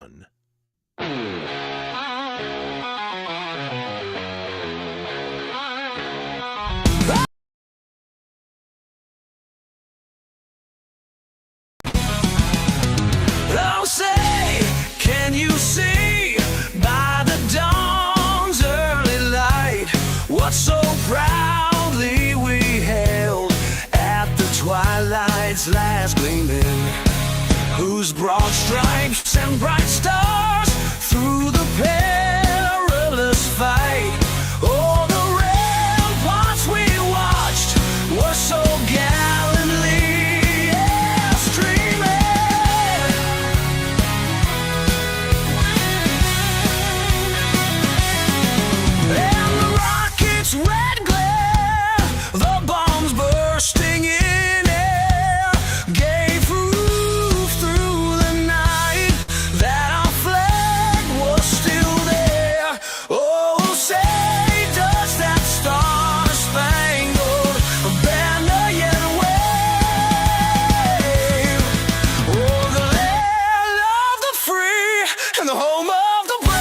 Oh, say, can you see by the dawn's early light what so proudly we held at the twilight's last gleaming? Whose broad stripes and bright stars through the perilous fight? Oh, the ramparts we watched were so gallantly streaming, and the rockets' red glare, the bombs bursting in air, gave proof through the night that our flag was still there. Oh, say, does that star-spangled banner yet wave? Oh, the land of the free and the home of the brave.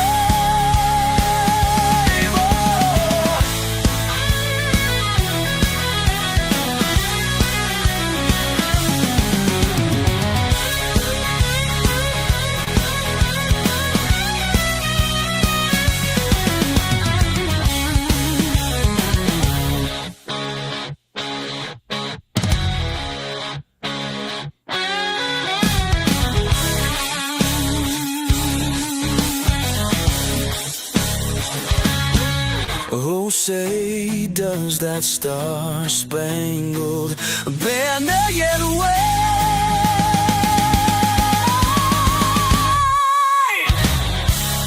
Oh, say, does that star-spangled banner yet wave?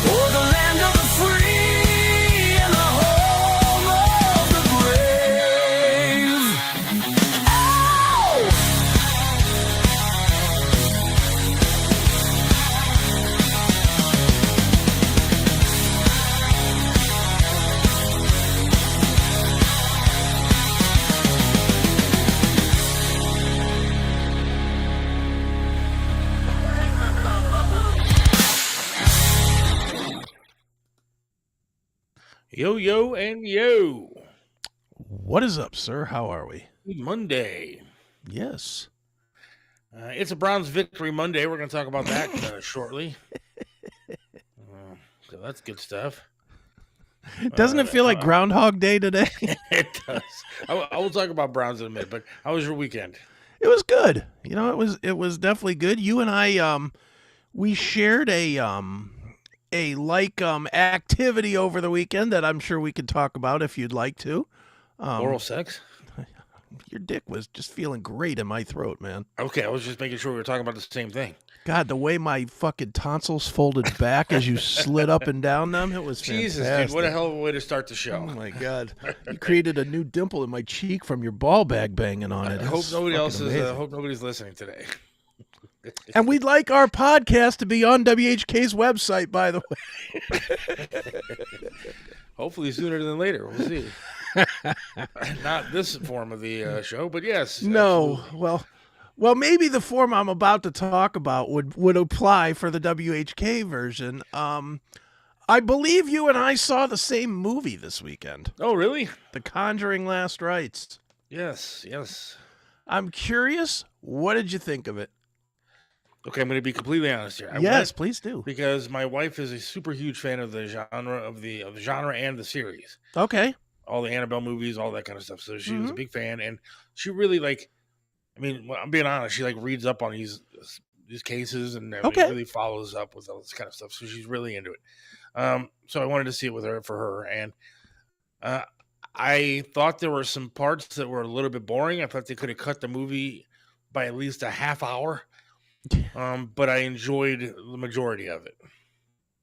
Oh, the land of the free and the home of the brave. Ow! Yo, yo, and yo. What is up, sir? How are we? Monday. Yes. It's a Browns victory Monday. We're going to talk about that shortly. So that's good stuff. Doesn't it feel like Groundhog Day today? It does. I will talk about Browns in a minute, but how was your weekend? It was good. You know, it was definitely good. You and I, we shared a activity over the weekend that I'm sure we could talk about if you'd like to. Oral sex? Your dick was just feeling great in my throat, man. Okay, I was just making sure we were talking about the same thing. God, the way my fucking tonsils folded back as you slid up and down them, it was fantastic. Jesus, dude, what a hell of a way to start the show. Oh, my God. You created a new dimple in my cheek from your ball bag banging on it. I hope nobody's listening today. And we'd like our podcast to be on WHK's website, by the way. Hopefully sooner than later. We'll see. Not this form of the show, but yes. No. Absolutely. Well, maybe the form I'm about to talk about would apply for the WHK version. I believe you and I saw the same movie this weekend. Oh, really? The Conjuring Last Rites. Yes, yes. I'm curious, what did you think of it? Okay, I'm going to be completely honest here. Yes, please do. Because my wife is a super huge fan of the genre of the genre and the series. Okay. All the Annabelle movies, all that kind of stuff. So she was a big fan, and she really I'm being honest. She reads up on these cases and really follows up with all this kind of stuff. So she's really into it. So I wanted to see it with her for her, and I thought there were some parts that were a little bit boring. I thought they could have cut the movie by at least a half hour. But I enjoyed the majority of it.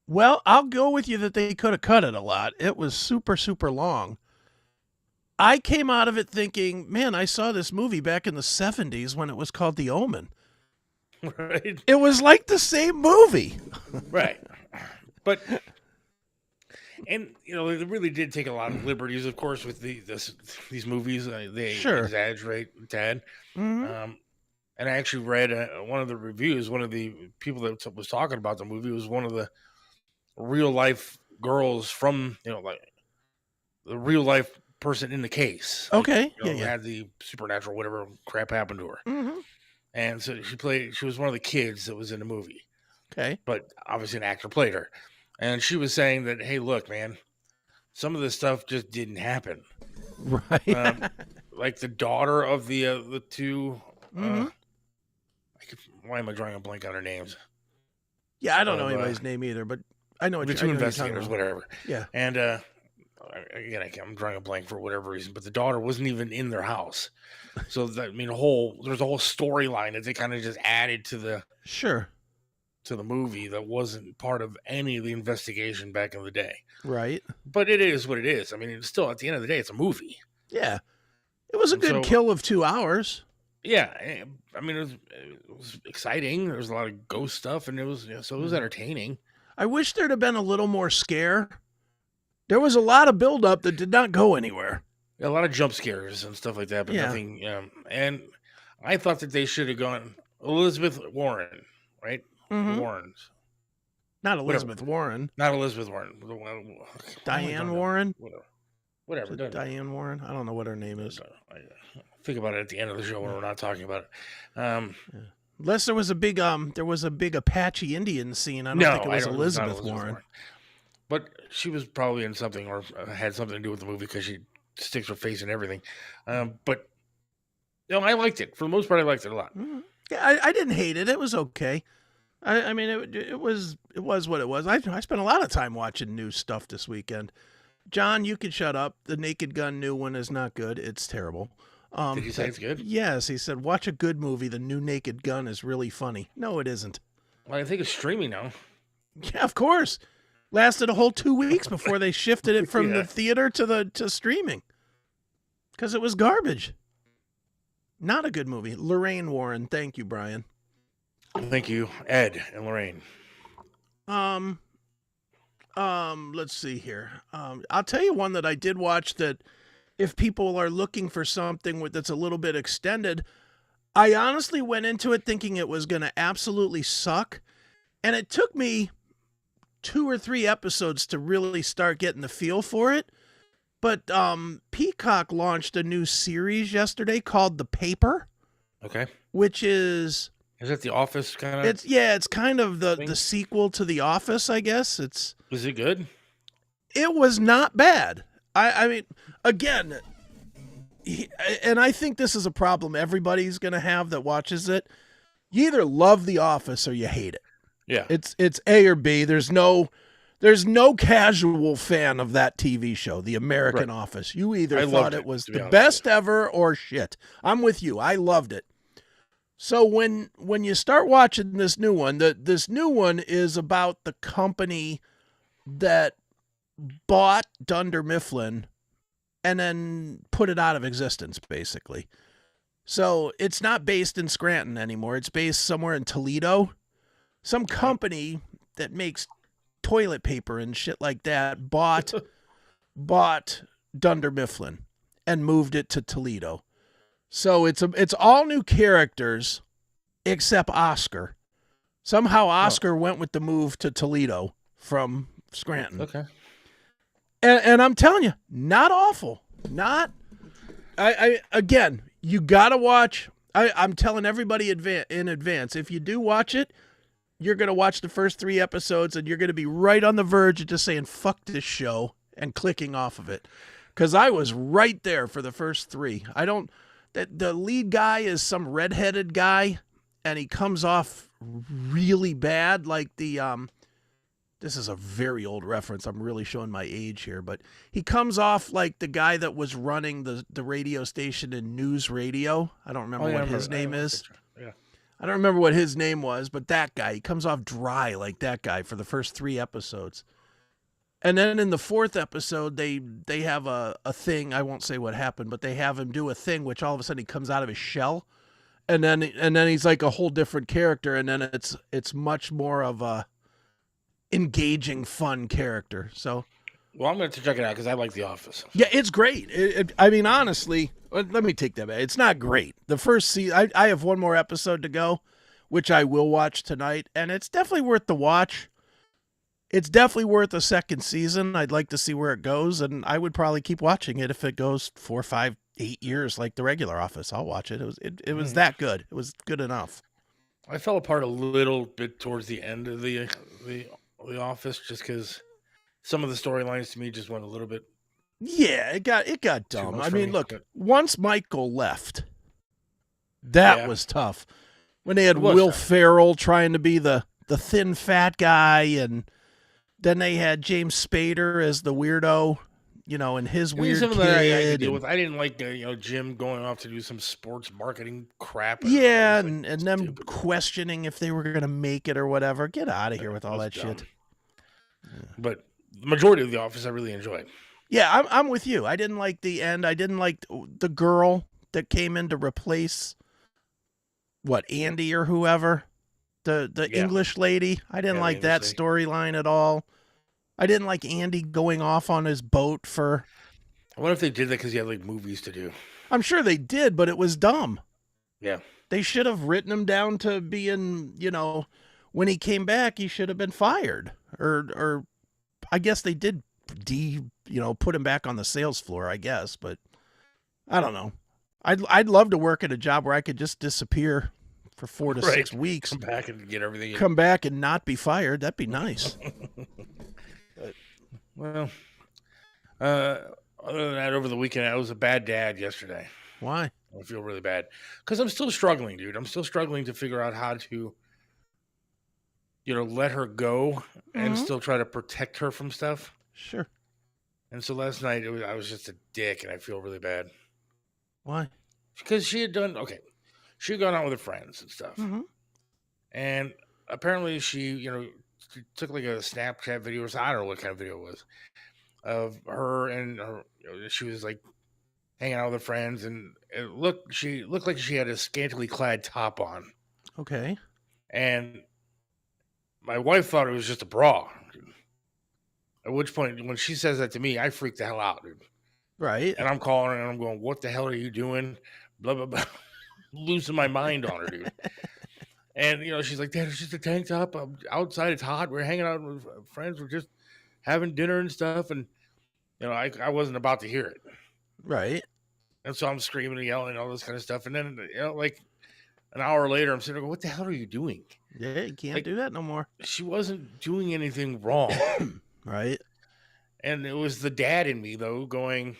Well, I'll go with you that they could have cut it a lot. It was super, super long. I came out of it thinking, man, I saw this movie back in the 70s when it was called The Omen. Right. It was like the same movie. Right. But, and, they really did take a lot of liberties, of course, with these movies. They exaggerate a tad. Mm-hmm. And I actually read one of the reviews. One of the people that was talking about the movie was one of the real life girls from, like the real life person in the case. Okay. Had the supernatural whatever crap happened to her. Mm-hmm. And so she was one of the kids that was in the movie. Okay. But obviously an actor played her. And she was saying that, hey, look, man, some of this stuff just didn't happen. Right. Like the daughter of the two. Mm-hmm. Why am I drawing a blank on their names? Yeah, I don't know anybody's name either, but I know the two investigators, whatever. Yeah. And again, I'm drawing a blank for whatever reason, but the daughter wasn't even in their house. So there's a whole storyline that they kind of just added to the movie that wasn't part of any of the investigation back in the day. Right. But it is what it is. I mean, it's still, at the end of the day, it's a movie. Yeah. It was a good kill of 2 hours. Yeah. I mean, it was exciting. There was a lot of ghost stuff, and it was entertaining. I wish there'd have been a little more scare. There was a lot of buildup that did not go anywhere. A lot of jump scares and stuff like that, but nothing. And I thought that they should have gone Elizabeth Warren, right? Mm-hmm. Warrens. Not Elizabeth Warren. Not Elizabeth Warren. Diane Warren? Whatever. Diane Warren? I don't know what her name is. Think about it at the end of the show when we're not talking about it. Unless there was a big Apache Indian scene. I don't think it was Elizabeth Warren. But she was probably in something or had something to do with the movie because she sticks her face in everything. But I liked it. For the most part, I liked it a lot. Mm-hmm. Yeah, I didn't hate it. It was okay. I mean, it was what it was. I spent a lot of time watching new stuff this weekend. John, you can shut up. The Naked Gun new one is not good. It's terrible. Did he say it's good? Yes, he said, watch a good movie. The new Naked Gun is really funny. No, it isn't. Well, I think it's streaming now. Yeah, of course. Lasted a whole 2 weeks before they shifted it from the theater to streaming. Because it was garbage. Not a good movie. Lorraine Warren. Thank you, Brian. Thank you, Ed and Lorraine. Let's see here. I'll tell you one that I did watch that if people are looking for something that's a little bit extended, I honestly went into it thinking it was going to absolutely suck. And it took me 2 or 3 episodes to really start getting the feel for it. But Peacock launched a new series yesterday called The Paper. Okay. Which is... Is that The Office kind of? It's kind of the sequel to The Office, I guess. Was it good? It was not bad. I mean, again, and I think this is a problem everybody's going to have that watches it. You either love The Office or you hate it. Yeah. It's A or B. There's no casual fan of that TV show, The American Office. You either thought it was the best ever or shit. I'm with you. I loved it. So when you start watching this new one, this new one is about the company that bought Dunder Mifflin and then put it out of existence, basically. So it's not based in Scranton anymore. It's based somewhere in Toledo. Some company that makes toilet paper and shit like that bought Dunder Mifflin and moved it to Toledo. So it's all new characters except Oscar. Somehow Oscar went with the move to Toledo from Scranton. Okay. And I'm telling you, not awful. Not. Again, you gotta watch. I'm telling everybody in advance. If you do watch it, you're gonna watch the first 3 episodes, and you're gonna be right on the verge of just saying "fuck this show" and clicking off of it. Because I was right there for the first 3. The lead guy is some redheaded guy, and he comes off really bad. Like this is a very old reference. I'm really showing my age here, but he comes off like the guy that was running the radio station in News Radio. I don't remember what his name is. Yeah. I don't remember what his name was, but that guy, he comes off dry like that guy for the first 3 episodes. And then in the 4th episode, they have a thing. I won't say what happened, but they have him do a thing, which all of a sudden he comes out of his shell, and then he's like a whole different character, and then it's much more of a engaging, fun character. So Well, I'm going to check it out because I like The Office. Yeah, it's great. I mean, honestly, let me take that back. It's not great. The first season, I have one more episode to go, which I will watch tonight, and it's definitely worth the watch. It's definitely worth a second season. I'd like to see where it goes, and I would probably keep watching it if it goes 4, 5, 8 years like the regular Office. I'll watch it. It was that good. It was good enough. I fell apart a little bit towards the end of the Office just because some of the storylines to me just went a little bit. Yeah, it got dumb. I mean, look, but... once Michael left, that was tough. When they had Will Ferrell trying to be the thin fat guy, and then they had James Spader as the weirdo, and his weird kid. I could deal with. I didn't like Jim going off to do some sports marketing crap. Yeah, and them questioning if they were going to make it or whatever. Get out of here with all that shit. But the majority of The Office I really enjoyed. Yeah, I'm with you. I didn't like the end. I didn't like the girl that came in to replace Andy or whoever, the English lady. I didn't like that storyline at all. I didn't like Andy going off on his boat for. I wonder if they did that because he had movies to do. I'm sure they did, but it was dumb. Yeah, they should have written him down to being, when he came back, he should have been fired, or I guess they did put him back on the sales floor, I guess, but I don't know. I'd love to work at a job where I could just disappear for 4 to 6 weeks. Come back and get everything. Come back and not be fired. That'd be nice. Well, other than that, over the weekend, I was a bad dad yesterday. Why? I feel really bad because I'm still struggling, dude. I'm still struggling to figure out how to, let her go and still try to protect her from stuff. Sure. And so last night, I was just a dick, and I feel really bad. Why? Because she had gone out with her friends and stuff. Mm-hmm. And apparently she took a Snapchat video, or I don't know what kind of video it was, of her and her, she was hanging out with her friends, and she looked like she had a scantily clad top on. Okay. And my wife thought it was just a bra. At which point, when she says that to me, I freak the hell out, dude. Right. And I'm calling her and I'm going, "What the hell are you doing?" Blah, blah, blah. Losing my mind on her, dude. And, she's like, "Dad, it's just a tank top. I'm outside. It's hot. We're hanging out with friends. We're just having dinner and stuff." And, I wasn't about to hear it. Right. And so I'm screaming and yelling and all this kind of stuff. And then, an hour later, I'm sitting there going, "What the hell are you doing?" Yeah, you can't do that no more. She wasn't doing anything wrong. Right. And it was the dad in me, though, going,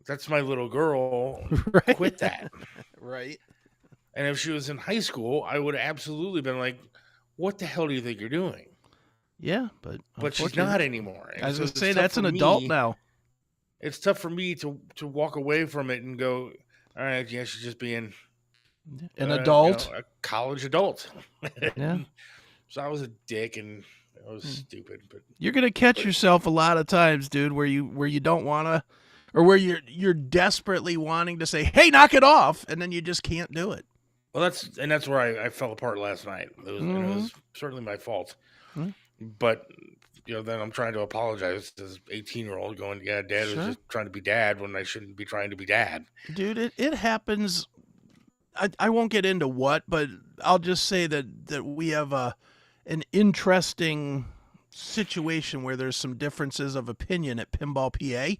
"That's my little girl. Right. Quit that." Right. And if she was in high school, I would have absolutely been like, "What the hell do you think you're doing?" Yeah, but she's not anymore. And I was going to say, that's an adult now. It's tough for me to walk away from it and go, "All right, yeah, she's just being an adult, a college adult." Yeah. So I was a dick and I was stupid. But you're going to catch yourself a lot of times, dude, where you don't want to, or where you're desperately wanting to say, "Hey, knock it off," and then you just can't do it. Well, that's where I fell apart last night. It was certainly my fault. Mm-hmm. But then I'm trying to apologize to this 18-year-old, going, "Yeah, Dad was just trying to be dad when I shouldn't be trying to be dad." Dude, it happens. I won't get into what, but I'll just say that we have an interesting situation where there's some differences of opinion at Pinball PA.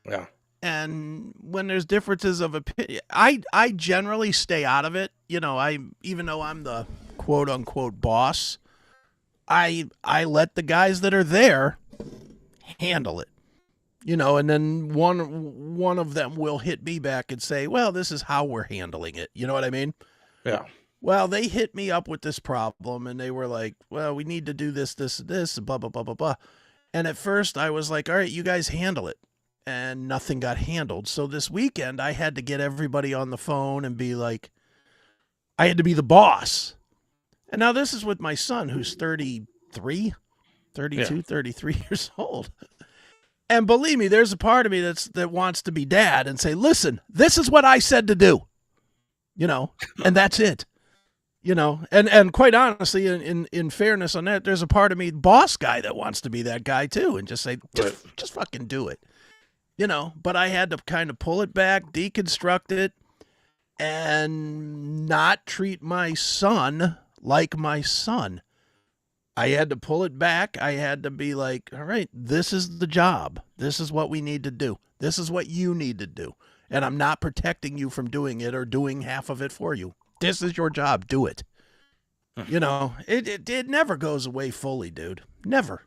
Yeah. And when there's differences of opinion, I generally stay out of it. Even though I'm the quote unquote boss, I let the guys that are there handle it. And then one of them will hit me back and say, "Well, this is how we're handling it." You know what I mean? Yeah. Well, they hit me up with this problem, and they were like, "Well, we need to do this, blah, blah, blah, blah, blah." And at first I was like, "All right, you guys handle it." And nothing got handled. So this weekend I had to get everybody on the phone and be like, I had to be the boss. And now this is with my son, who's 33 years old. And believe me, there's a part of me that wants to be dad and say, "Listen, this is what I said to do." And that's it. and quite honestly, in fairness on that, there's a part of me, boss guy, that wants to be that guy too, and just say, just fucking do it, But I had to kind of pull it back, deconstruct it, and not treat my son like my son. I had to pull it back. I had to be like, all right, this is the job. This is what we need to do. This is what you need to do. And I'm not protecting you from doing it or doing half of it for you. This is your job. Do it. It never goes away fully, dude. Never.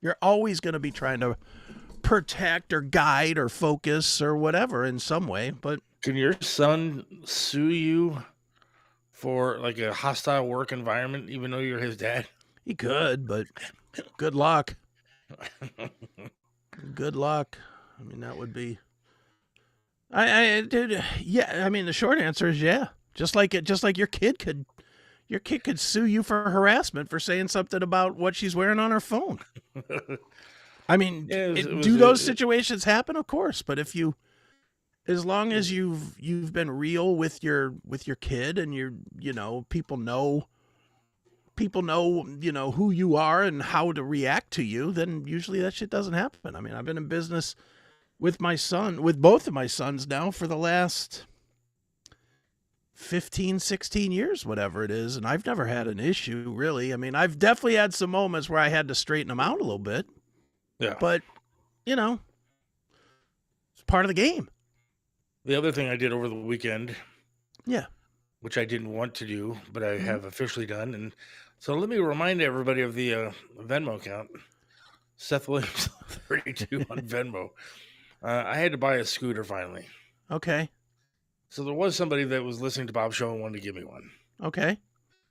You're always going to be trying to protect or guide or focus or whatever in some way. But can your son sue you for like a hostile work environment, even though you're his dad? He could, but good luck. Good luck. I mean, that would be. Dude, yeah. I mean, the short answer is yeah. Just like your kid could sue you for harassment for saying something about what she's wearing on her phone. I mean, do those situations happen? Of course, but as long as you've been real with your kid and people know who you are and how to react to you, then usually that shit doesn't happen. I mean, I've been in business with both of my sons now for the last 15, 16 years, whatever it is, and I've never had an issue, really. I mean, I've definitely had some moments where I had to straighten them out a little bit. Yeah. But, it's part of the game. The other thing I did over the weekend, yeah, which I didn't want to do, but I have officially done, and so let me remind everybody of the Venmo account, Seth Williams 32 on Venmo. I had to buy a scooter finally. Okay. So there was somebody that was listening to Bob's show and wanted to give me one. Okay.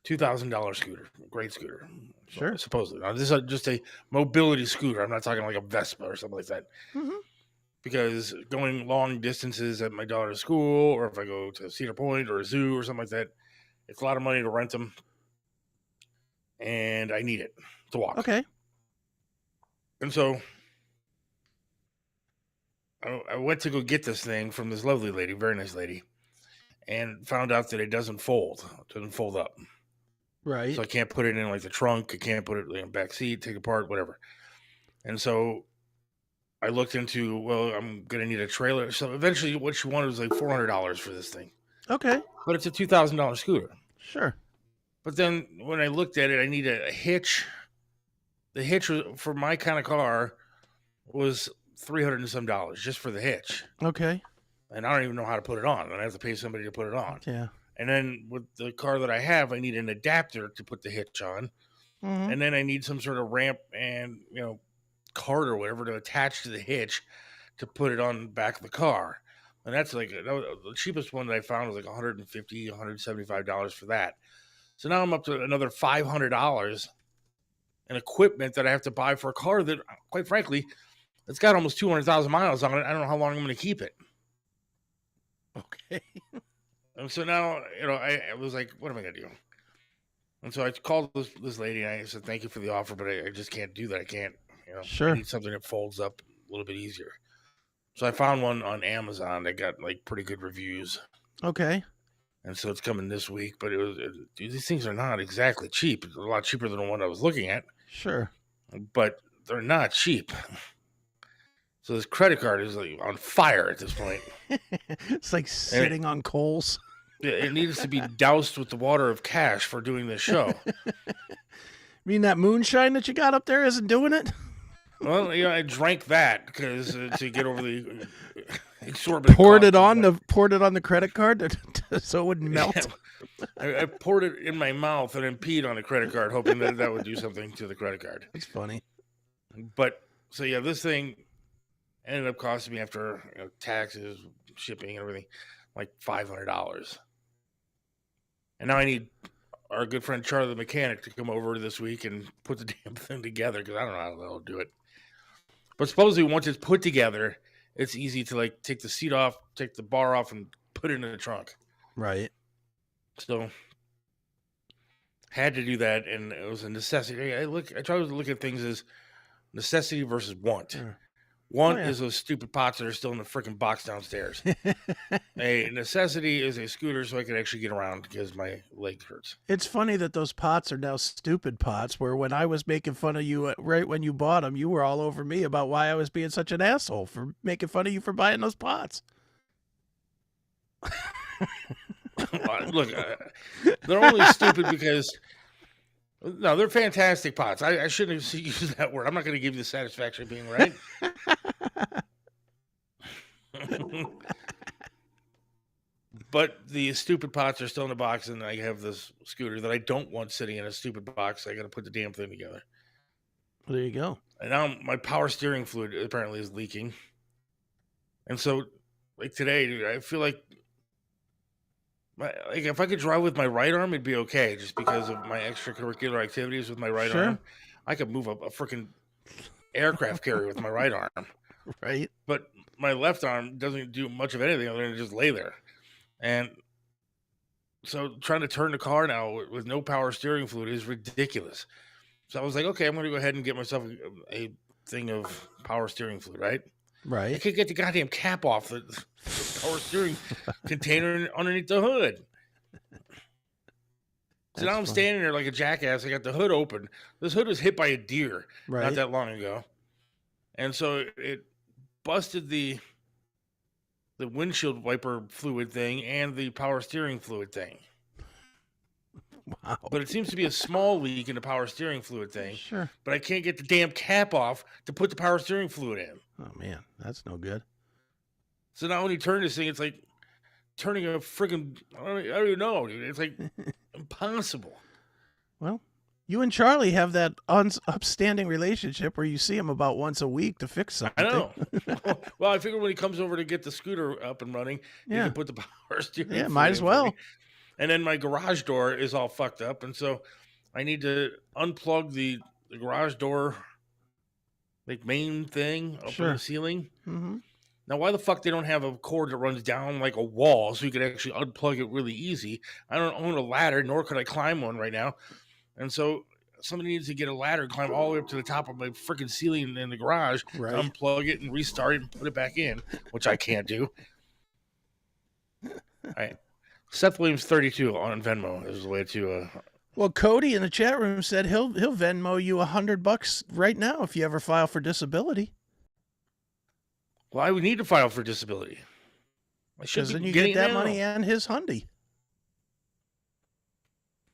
$2,000 scooter, great scooter. Sure. Supposedly. Now, this is just a mobility scooter. I'm not talking like a Vespa or something like that. Mm-hmm. Because going long distances at my daughter's school, or if I go to Cedar Point or a zoo or something like that, it's a lot of money to rent them. And I need it to walk. Okay. And so I went to go get this thing from this lovely lady, very nice lady, and found out that it doesn't fold. It doesn't fold up. Right. So I can't put it in like the trunk. I can't put it in the back seat, take apart, whatever. And so I looked into, well, I'm going to need a trailer. So eventually what she wanted was like $400 for this thing. Okay. But it's a $2,000 scooter. Sure. But then when I looked at it, I needed a hitch. The hitch for my kind of car was $300 and some just for the hitch. Okay. And I don't even know how to put it on. And I have to pay somebody to put it on. Yeah. And then with the car that I have, I need an adapter to put the hitch on. Mm-hmm. And then I need some sort of ramp and, cart or whatever to attach to the hitch to put it on the back of the car. And that's like the cheapest one that I found was like $150, $175 for that. So now I'm up to another $500 in equipment that I have to buy for a car that, quite frankly, it's got almost 200,000 miles on it. I don't know how long I'm going to keep it. Okay. And so now, I was like, what am I going to do? And so I called this lady and I said, thank you for the offer, but I just can't do that. I can't, Sure. I need something that folds up a little bit easier. So I found one on Amazon that got like pretty good reviews. Okay. And so it's coming this week, but these things are not exactly cheap. It's a lot cheaper than the one I was looking at. Sure. But they're not cheap. So this credit card is like on fire at this point. It's like sitting on coals. It needs to be doused with the water of cash for doing this show. Mean that moonshine that you got up there isn't doing it? Well, I drank that because to get over the exorbitant. Poured it on the credit card so it wouldn't melt. I poured it in my mouth and then peed on the credit card, hoping that would do something to the credit card. That's funny. But so yeah, this thing ended up costing me after taxes, shipping, and everything, like $500. And now I need our good friend Charlie the mechanic to come over this week and put the damn thing together because I don't know how they'll do it. But supposedly once it's put together, it's easy to like take the seat off, take the bar off, and put it in the trunk. Right. So had to do that, and it was a necessity. I try to look at things as necessity versus want. Sure. One is those stupid pots that are still in the freaking box downstairs. A necessity is a scooter so I can actually get around because my leg hurts. It's funny that those pots are now stupid pots, where when I was making fun of you right when you bought them, you were all over me about why I was being such an asshole for making fun of you for buying those pots. Look, they're only stupid because... No, they're fantastic pots. I shouldn't have used that word. I'm not going to give you the satisfaction of being right. But the stupid pots are still in the box, and I have this scooter that I don't want sitting in a stupid box. I got to put the damn thing together. There you go. And now my power steering fluid apparently is leaking. And so, like today, dude, I feel like if I could drive with my right arm, it'd be okay, just because of my extracurricular activities with my right arm. I could move a freaking aircraft carrier with my right arm. Right. But my left arm doesn't do much of anything other than just lay there. And so trying to turn the car now with no power steering fluid is ridiculous. So I was like, okay, I'm going to go ahead and get myself a thing of power steering fluid, right? Right. I could get the goddamn cap off the power steering container underneath the hood. So now I'm standing there like a jackass. I got the hood open. This hood was hit by a deer not that long ago. And so it busted the windshield wiper fluid thing and the power steering fluid thing. Wow. But it seems to be a small leak in the power steering fluid thing. Sure. But I can't get the damn cap off to put the power steering fluid in. Oh, man. That's no good. So now when you turn this thing, it's like turning a freaking... I don't even know, dude. It's like impossible. Well, you and Charlie have that upstanding relationship where you see him about once a week to fix something. I know. Well, I figure when he comes over to get the scooter up and running, he can put the power steering fluid might as well. And then my garage door is all fucked up, and so I need to unplug the garage door like main thing up in the ceiling. Mm-hmm. Now, why the fuck they don't have a cord that runs down like a wall so you could actually unplug it really easy? I don't own a ladder, nor could I climb one right now. And so somebody needs to get a ladder and climb all the way up to the top of my freaking ceiling in the garage, unplug it and restart it and put it back in, which I can't do. All right. Seth Williams 32 on Venmo is the way to. Well, Cody in the chat room said he'll Venmo you $100 right now if you ever file for disability. Well, I would need to file for disability. Because then you get that money and his Hyundai.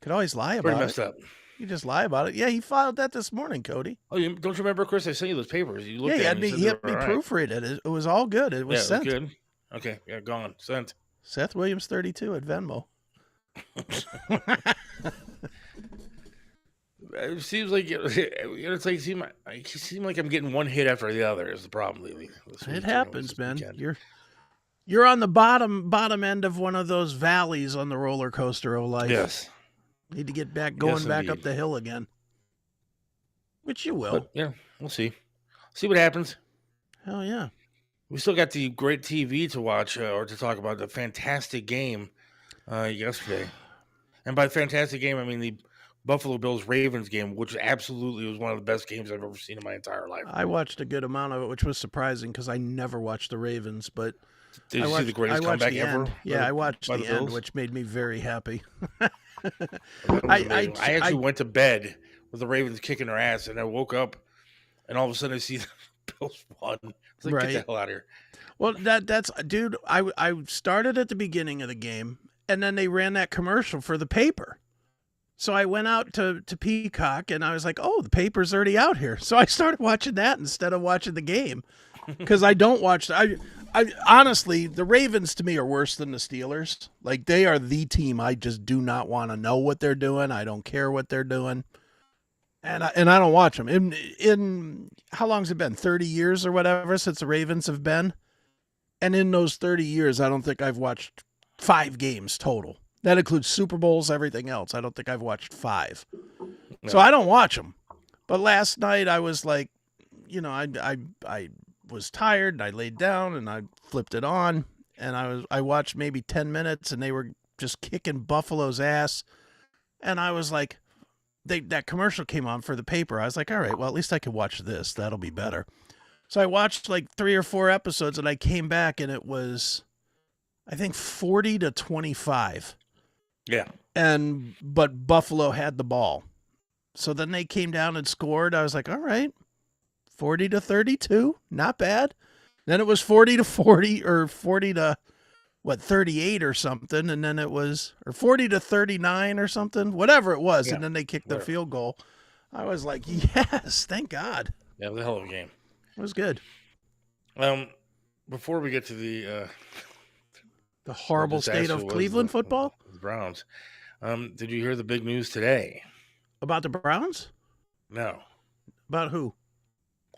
Could always lie about it. Pretty messed up. You just lie about it. Yeah, he filed that this morning, Cody. Oh, don't you remember, Chris? I sent you those papers. You looked he at had me proofread it. It was all good. It was sent. It was good. Okay, gone. Sent. Seth Williams 32 at Venmo. It seems like it's like it seems like I'm getting one hit after the other is the problem lately. It happens, man. You're on the bottom end of one of those valleys on the roller coaster of life. Yes. Need to get back back up the hill again. Which you will. But, yeah, we'll see. See what happens. Hell yeah. We still got the great TV to watch or to talk about, the fantastic game yesterday. And by fantastic game, I mean the Buffalo Bills-Ravens game, which absolutely was one of the best games I've ever seen in my entire life. I watched a good amount of it, which was surprising because I never watched the Ravens. But did you see the greatest comeback ever? Yeah, I watched the end, which made me very happy. I actually went to bed with the Ravens kicking their ass, and I woke up, and all of a sudden I see the Bills won. It's like, get the hell out of here. Well, that's dude. I started at the beginning of the game, and then they ran that commercial for the paper. So I went out to Peacock, and I was like, oh, the paper's already out here. So I started watching that instead of watching the game, because I don't watch. I honestly, the Ravens to me are worse than the Steelers. Like, they are the team I just do not want to know what they're doing. I don't care what they're doing. And I don't watch them. In how long's it been? 30 years or whatever since the Ravens have been. And in those 30 years, I don't think I've watched 5 games total. That includes Super Bowls, everything else. I don't think I've watched 5. No. So I don't watch them. But last night I was like, I was tired and I laid down and I flipped it on and I watched maybe 10 minutes and they were just kicking Buffalo's ass. And I was like, that commercial came on for the paper. I was like, all right, well, at least I can watch this. That'll be better. So I watched like 3 or 4 episodes, and I came back, and it was, I think, 40-25. Yeah. But Buffalo had the ball. So then they came down and scored. I was like, all right, 40-32, not bad. Then it was 40-40 or 38 or something, and then it was, or 40-39 or something, whatever it was, and then they kicked the field goal. I was like, yes, thank God. Yeah, it was a hell of a game. It was good. Before we get to the horrible state of Cleveland football, the Browns. Did you hear the big news today about the Browns? No. About who?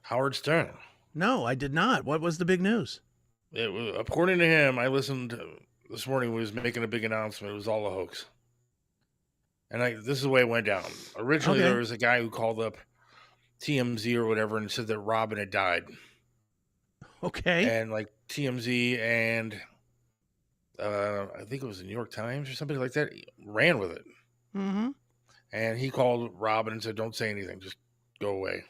Howard Stern. No, I did not. What was the big news? According to him, I listened this morning. He was making a big announcement. It was all a hoax. And this is the way it went down. Originally, there was a guy who called up TMZ or whatever and said that Robin had died. Okay. And like TMZ and I think it was the New York Times or somebody like that ran with it. Mm-hmm. And he called Robin and said, "Don't say anything. Just go away."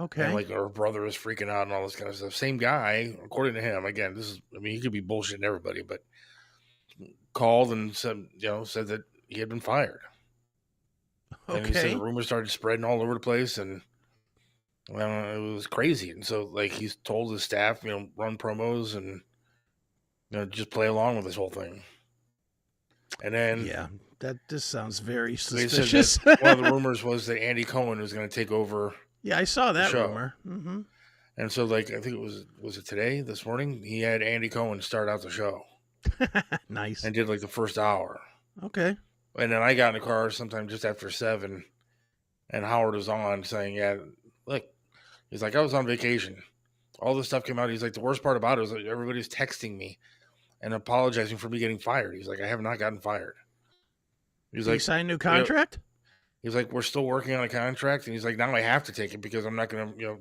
Okay. And like her brother is freaking out and all this kind of stuff. Same guy, according to him. Again, he could be bullshitting everybody, but called and said that he had been fired. Okay. And he said the rumors started spreading all over the place, and it was crazy. And so, like, he's told his staff, run promos and just play along with this whole thing. And then that just sounds very they suspicious. said that one of the rumors was that Andy Cohen was going to take over. Yeah, I saw that rumor. Mm-hmm. And so, like, I think it was today, this morning, he had Andy Cohen start out the show. Nice. And did like the first hour. Okay. And then I got in the car sometime just after 7, and Howard was on saying, "Yeah, look," he's like, "I was on vacation. All this stuff came out." He's like, "The worst part about it was like everybody's texting me and apologizing for me getting fired." He's like, "I have not gotten fired." He's like, "Signed a new contract?" He's like, "We're still working on a contract," and he's like, "Now I have to take it because I'm not going to,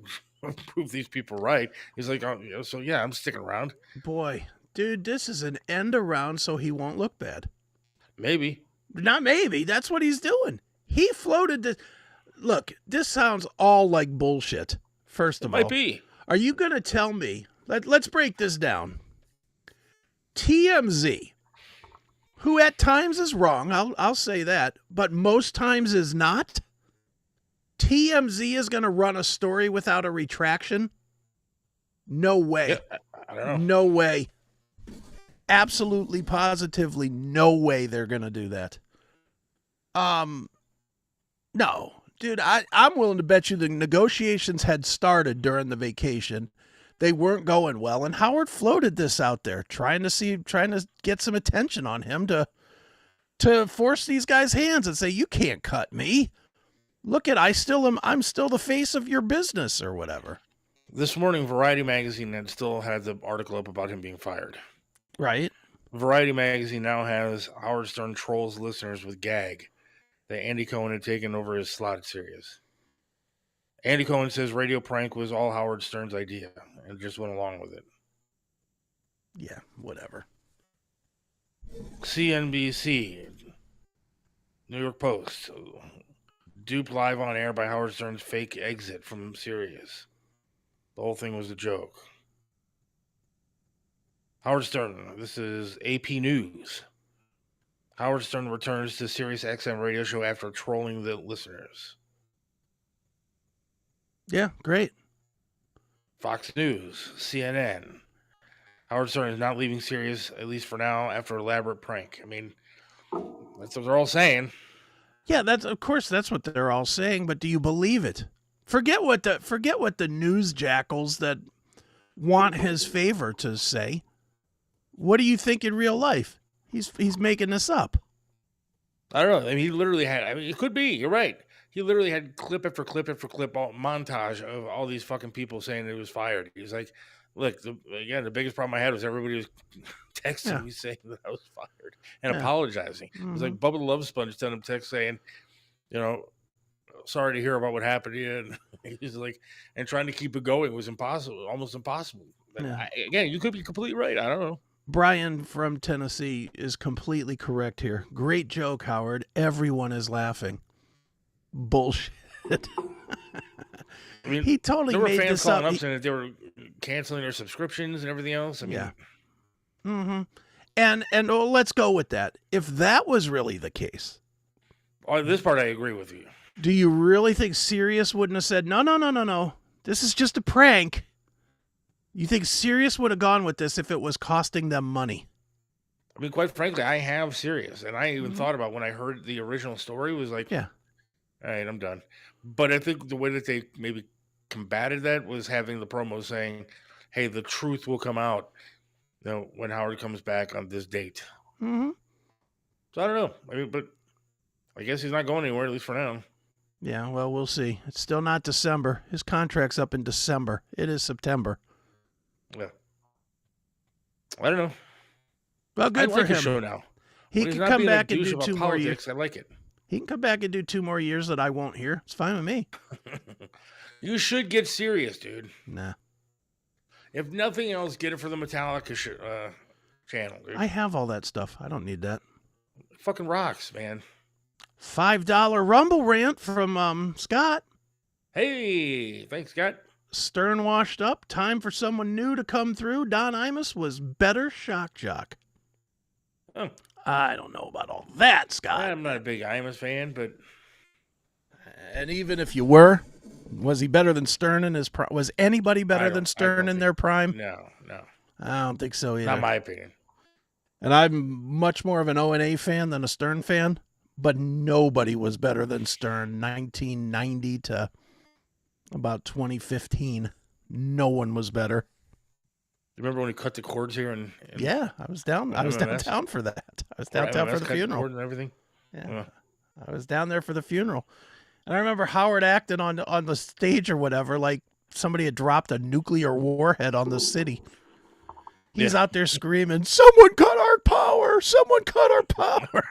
prove these people right." He's like, "So yeah, I'm sticking around." Boy, dude, this is an end around so he won't look bad. Maybe. Not maybe. That's what he's doing. He floated this. Look, this sounds all like bullshit. First of all, might be. Are you going to tell me? Let's break this down. TMZ, who at times is wrong, I'll say that, but most times is not. TMZ is going to run a story without a retraction? No way. Yeah, I don't know. No way. Absolutely, positively, no way they're going to do that. No. Dude, I'm willing to bet you the negotiations had started during the vacation. They weren't going well, and Howard floated this out there, trying to get some attention on him to force these guys' hands and say, "You can't cut me. Look I'm still the face of your business," or whatever. This morning, Variety Magazine had still had the article up about him being fired. Right. Variety Magazine now has Howard Stern trolls listeners with gag that Andy Cohen had taken over his slotted series. Andy Cohen says radio prank was all Howard Stern's idea and just went along with it. Yeah, whatever. CNBC, New York Post, duped live on air by Howard Stern's fake exit from Sirius. The whole thing was a joke. Howard Stern, this is AP News. Howard Stern returns to Sirius XM radio show after trolling the listeners. Yeah, great. Fox News, CNN. Howard Stern is not leaving Sirius, at least for now, after elaborate prank. I mean, that's what they're all saying. Yeah, that's what they're all saying, but do you believe it? Forget what the news jackals that want his favor to say. What do you think in real life? He's making this up. I don't know. I mean, he literally had. I mean, it could be. You're right. He literally had clip after clip after clip, montage of all these fucking people saying that he was fired. He's like, "Look, the biggest problem I had was everybody was texting me saying that I was fired and apologizing." Mm-hmm. It was like Bubba the Love Sponge sent him text saying, "Sorry to hear about what happened to you." And he's like, and trying to keep it going was impossible, almost impossible. Yeah. Again, you could be completely right. I don't know. Brian from Tennessee is completely correct here. Great joke, Howard. Everyone is laughing. Bullshit. I mean, he totally there were made fans this calling up. up saying that they were canceling their subscriptions and everything else. I mean, Yeah. Mm-hmm. And let's go with that. If that was really the case, on this part I agree with you. do you really think Sirius wouldn't have said, no, this is just a prank? You think Sirius would have gone with this if it was costing them money? I mean, quite frankly, I have Sirius, and I even thought about when I heard the original story was like, Yeah. all right, I'm done. But I think the way that they maybe combated that was having the promo saying, hey, the truth will come out, when Howard comes back on this date. Mm-hmm. So I don't know. I mean, but I guess he's not going anywhere, at least for now. Yeah, well, we'll see. It's still not December. His contract's up in December. It is September. Yeah. I don't know. Well, good I for like his him. show now. He When he's can not come being a back and douche do about 2 more years. politics, I like it. He can come back and do 2 more years that I won't hear. It's fine with me. You should get serious, dude. Nah. If nothing else, get it for the Metallica channel, dude. I have all that stuff. I don't need that. It fucking rocks, man. $5 Rumble rant from Scott. Hey, thanks, Scott. Stern washed up. Time for someone new to come through. Don Imus was better shock jock. Oh. I don't know about all that, Scott. I'm not a big Imus fan, but And even if you were, was he better than Stern in his prime? Was anybody better than Stern in their prime? No. I don't think so either. Not my opinion. And I'm much more of an O&A fan than a Stern fan, but nobody was better than Stern 1990 to about 2015. No one was better. Remember when he cut the cords here? And Yeah, I was down. I was downtown for that. I was downtown for the funeral and everything. Yeah, I was down there for the funeral, and I remember Howard acting on the stage or whatever, like somebody had dropped a nuclear warhead on the city. He's out there screaming, "Someone cut our power! Someone cut our power!"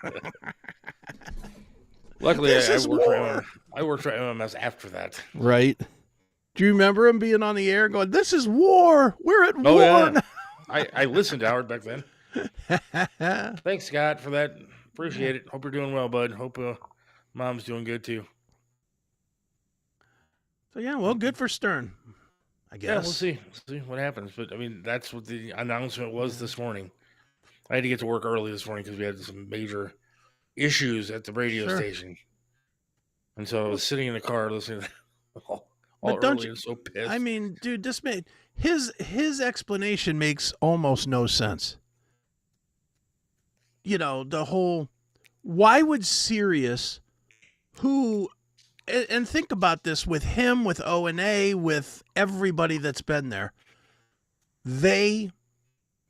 Luckily, I worked for MMS after that. Right. Do you remember him being on the air going, "This is war. We're at war." Yeah. I listened to Howard back then. Thanks, Scott, for that. Appreciate it. Hope you're doing well, bud. Hope Mom's doing good, too. So, yeah, well, good for Stern, I guess. Yeah, we'll see. What happens. But, I mean, that's what the announcement was this morning. I had to get to work early this morning because we had some major issues at the radio station. And so I was sitting in the car listening to all early and so pissed. I mean, dude, this made his explanation makes almost no sense. You know, the whole, why would Sirius, and think about this with him, with O&A, with everybody that's been there, they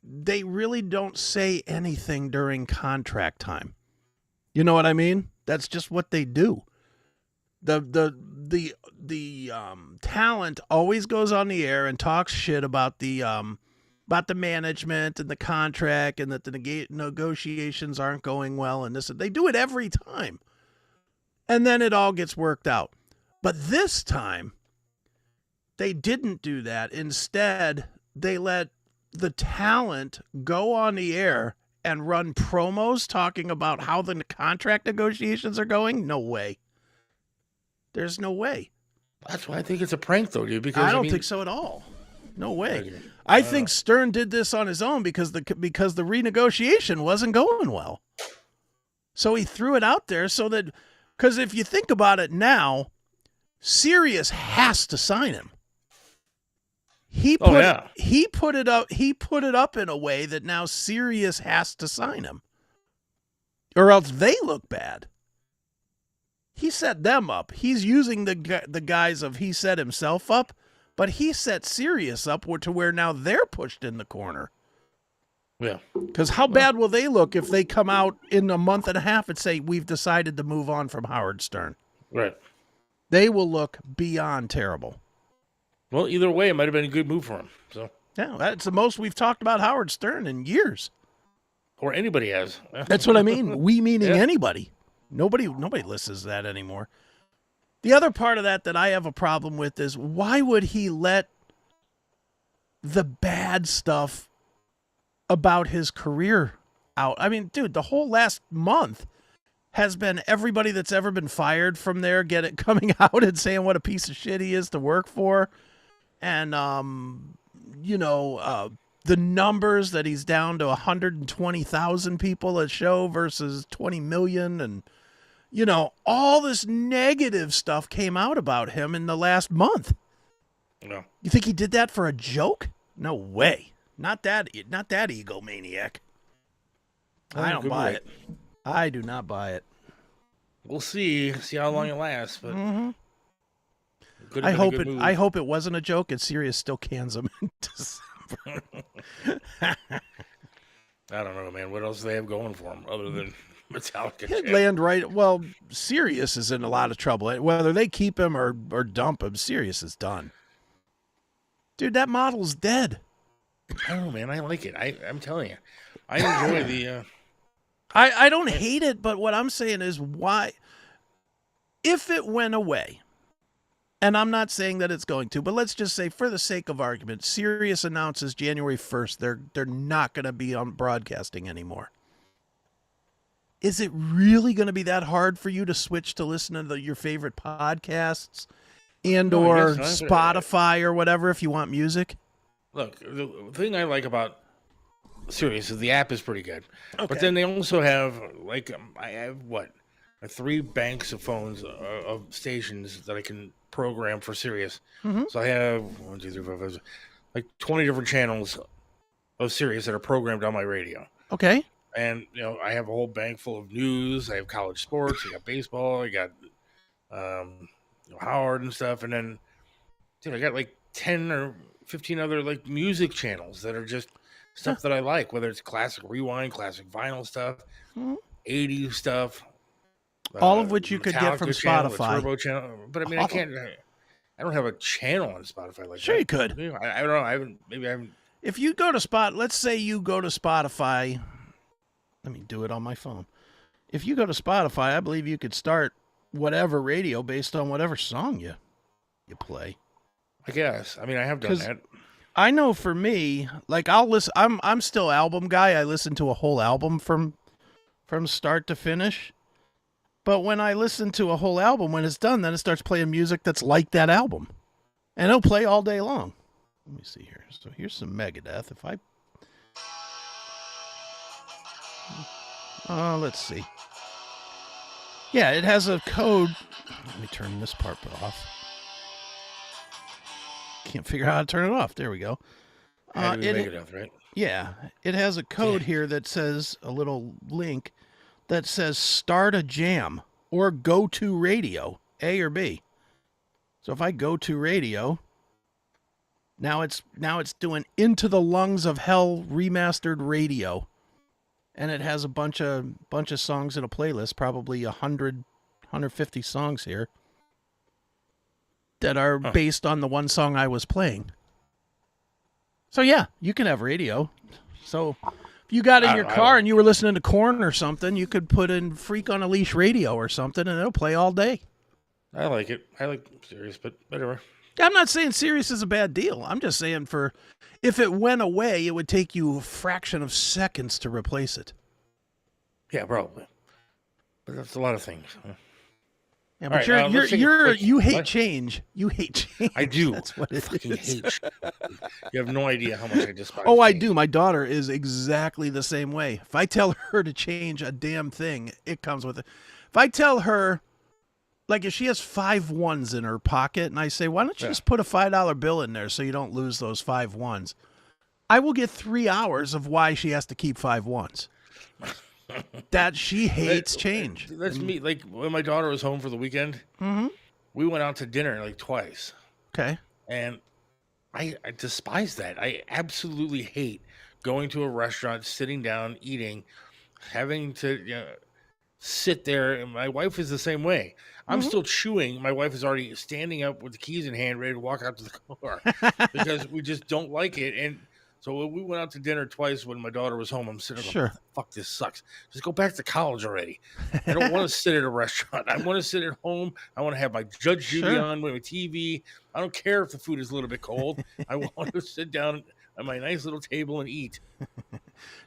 really don't say anything during contract time. You know what I mean? That's just what they do. The talent always goes on the air and talks shit about the management and the contract and that the negotiations aren't going well and this. They do it every time. And then it all gets worked out. But this time, they didn't do that. Instead, they let the talent go on the air and run promos talking about how the contract negotiations are going. No way. There's no way. That's why I think it's a prank, though, dude. Because I don't think so at all. No way. I think Stern did this on his own because the renegotiation wasn't going well. So he threw it out there so that, because if you think about it now, Sirius has to sign him. He put it up in a way that now Sirius has to sign him, or else they look bad. He set them up. He's using the guise of he set himself up, but he set Sirius up to where now they're pushed in the corner. Yeah. Because how bad will they look if they come out in a month and a half and say, we've decided to move on from Howard Stern? Right. They will look beyond terrible. Well, either way, it might have been a good move for him. So yeah, that's the most we've talked about Howard Stern in years. Or anybody has. That's what I mean. We meaning anybody. Nobody listens to that anymore. The other part of that I have a problem with is, why would he let the bad stuff about his career out? I mean, dude, the whole last month has been everybody that's ever been fired from there coming out and saying what a piece of shit he is to work for. And, the numbers that he's down to 120,000 people a show versus 20 million. And, all this negative stuff came out about him in the last month. No. You think he did that for a joke? No way. Not that egomaniac. I don't buy it. I do not buy it. We'll see how long it lasts, but I hope it wasn't a joke and Sirius still cans him in December. I don't know, man. What else do they have going for them other than Metallica? He'd land right. Well, Sirius is in a lot of trouble. Whether they keep him or dump him, Sirius is done. Dude, that model's dead. I don't know, man. I like it. I'm telling you, I enjoy the. I don't hate it, but what I'm saying is why, if it went away, and I'm not saying that it's going to, but let's just say for the sake of argument, Sirius announces January 1st they're not going to be on broadcasting anymore. Is it really going to be that hard for you to switch to listen to your favorite podcasts or Spotify or whatever if you want music? Look, the thing I like about Sirius is the app is pretty good, but then they also have I have 3 banks of phones of stations that I can program for Sirius. Mm-hmm. So I have 1, 2, 3, 4, 5, 6, 20 different channels of Sirius that are programmed on my radio. Okay. And I have a whole bank full of news. I have college sports. I got baseball. I got Howard and stuff. And then, I got 10 or 15 other music channels that are just stuff that I like, whether it's classic rewind, classic vinyl stuff, 80s stuff. All of which you could get from Spotify. Turbo channel. But I mean, I don't have a channel on Spotify like sure that. You could. I don't know. I haven't. If you go to let's say you go to Spotify. Let me do it on my phone. If you go to Spotify, I believe you could start whatever radio based on whatever song you play. I guess. I mean, I have done that. I know for me, I'll listen. I'm still album guy. I listen to a whole album from start to finish. But when I listen to a whole album, when it's done, then it starts playing music that's like that album, and it'll play all day long. Let me see here. So here's some Megadeth. Let's see. Yeah, it has a code. Let me turn this part off. Can't figure out how to turn it off. There we go. Megadeth, right? Yeah, it has a code here that says a little link that says start a jam or go to radio, A or B. So if I go to radio, now it's doing Into the Lungs of Hell remastered radio. And it has a bunch of songs in a playlist, probably 150 songs here that are based on the one song I was playing. So yeah, you can have radio. So if you got in your car and you were listening to Korn or something, you could put in Freak on a Leash radio or something, and it'll play all day. I like it. I like Sirius, but whatever. I'm not saying Sirius is a bad deal. I'm just saying if it went away, it would take you a fraction of seconds to replace it. Yeah, probably. But that's a lot of things. Yeah, but you hate change. You hate change. I do. That's what it fucking is. hate. You have no idea how much I despise. Oh, I change. do. My daughter is exactly the same way. If I tell her to change a damn thing, it comes with it. If I tell her, if she has 5 ones in her pocket, and I say, why don't you just put a $5 bill in there so you don't lose those 5 ones? I will get 3 hours of why she has to keep 5 ones. That she hates change. That's me. When my daughter was home for the weekend, we went out to dinner twice. Okay. And I despise that. I absolutely hate going to a restaurant, sitting down, eating, having to sit there. And my wife is the same way. I'm still chewing. My wife is already standing up with the keys in hand, ready to walk out to the car because we just don't like it. And so when we went out to dinner twice when my daughter was home, I'm sitting there going, fuck, this sucks. Just go back to college already. I don't want to sit at a restaurant. I want to sit at home. I want to have my Judge Judy on with my TV. I don't care if the food is a little bit cold. I want to sit down at my nice little table and eat.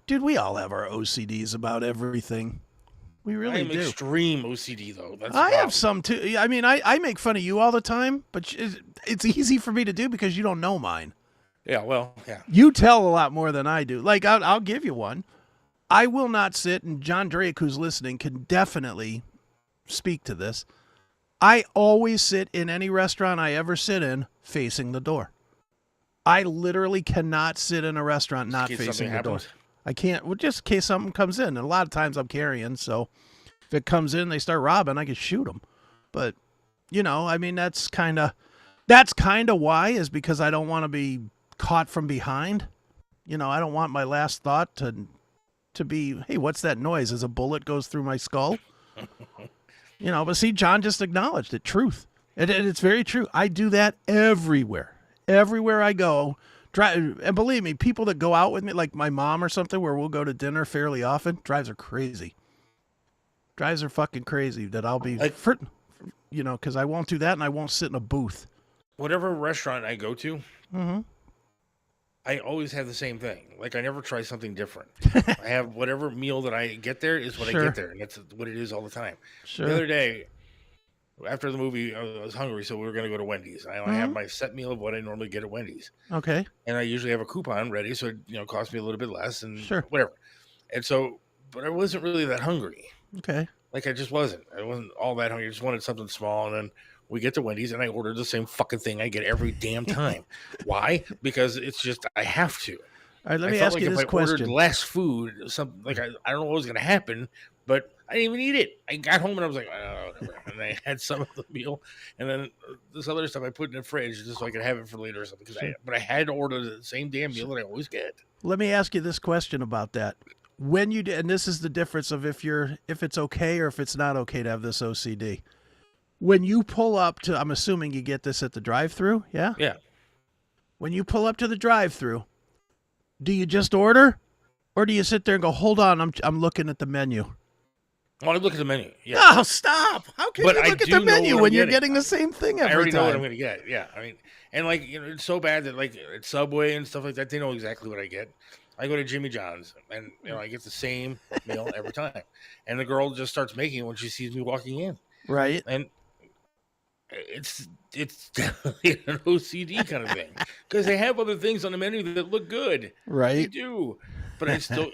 Dude, we all have our OCDs about everything. We really I am do. extreme OCD though. That's I have some too. I mean, I make fun of you all the time, but it's easy for me to do because you don't know mine. Yeah, well, yeah. You tell a lot more than I do. Like, I'll give you one. I will not sit, and John Drake, who's listening, can definitely speak to this. I always sit in any restaurant I ever sit in facing the door. I literally cannot sit in a restaurant not facing the door. I can't, well, just in case something comes in. And a lot of times I'm carrying, so if it comes in, they start robbing, I can shoot them. But, you know, I mean, that's kind of why, is because I don't want to be caught from behind. You know, I don't want my last thought to be, hey, what's that noise as a bullet goes through my skull? You know, but see, John just acknowledged it. Truth. And it's very true. I do that everywhere. Everywhere I go. And believe me, people that go out with me, like my mom or something, where we'll go to dinner fairly often, drives her crazy. Drives her fucking crazy that I'll be, you know, because I won't do that and I won't sit in a booth. Whatever restaurant I go to, I always have the same thing. Like, I never try something different. I have whatever meal that I get there is what I get there, and that's what it is all the time. Sure. The other day, after the movie, I was hungry, so we were going to go to Wendy's. I have my set meal of what I normally get at Wendy's. Okay. And I usually have a coupon ready, so it, you know, costs me a little bit less and whatever. And so, but I wasn't really that hungry. Okay. Like, I just wasn't. I wasn't all that hungry. I just wanted something small, and then we get to Wendy's, and I ordered the same fucking thing I get every damn time. Why? Because it's just, I have to. All right, let me ask you this question. If I ordered less food, something like I don't know what was going to happen, but I didn't even eat it. I got home and I was like, oh, whatever. And I had some of the meal, and then this other stuff I put in the fridge just so I could have it for later or something. But I had to order the same damn meal that I always get. Let me ask you this question about that. When you and this is the difference of if it's okay or if it's not okay to have this OCD. When you pull up to, I'm assuming you get this at the drive-thru, yeah? Yeah. When you pull up to the drive-thru, do you just order, or do you sit there and go, hold on, I'm looking at the menu? Well, I look at the menu. Yeah. Oh, stop! How can you look at the menu when you're getting the same thing every time? I already know what I'm going to get. Yeah, I mean, and like, you know, it's so bad that like at Subway and stuff like that, they know exactly what I get. I go to Jimmy John's, and you know, I get the same meal every time, and the girl just starts making it when she sees me walking in. Right. And it's definitely an OCD kind of thing because they have other things on the menu that look good. Right. They do, but I still,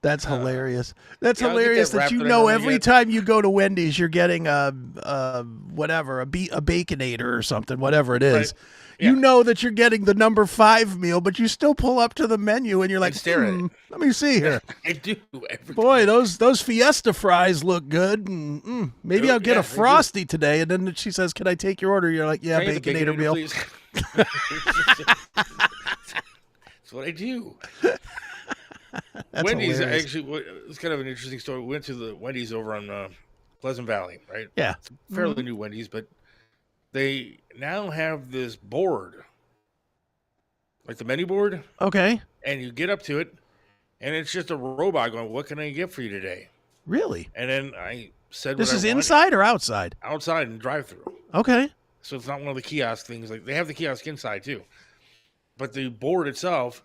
That's hilarious. That's hilarious that you know every time you go to Wendy's, you're getting a Baconator or something, whatever it is. Right. Yeah. You know that you're getting the number 5 meal, but you still pull up to the menu and you're like, stare at it. Let me see here. I do. Boy, those Fiesta fries look good, and maybe I'll get a Frosty today. And then she says, "Can I take your order?" You're like, "Yeah, Baconator meal." Please? That's what I do. Wendy's hilarious. actually, it's kind of an interesting story. We went to the Wendy's over on Pleasant Valley, right? Yeah, it's a fairly new Wendy's, but they now have this board, like the menu board. Okay. And you get up to it, and it's just a robot going, "What can I get for you today?" Really? And then I said, "This is inside or outside?" Outside in drive-through. Okay. So it's not one of the kiosk things. Like they have the kiosk inside too, but the board itself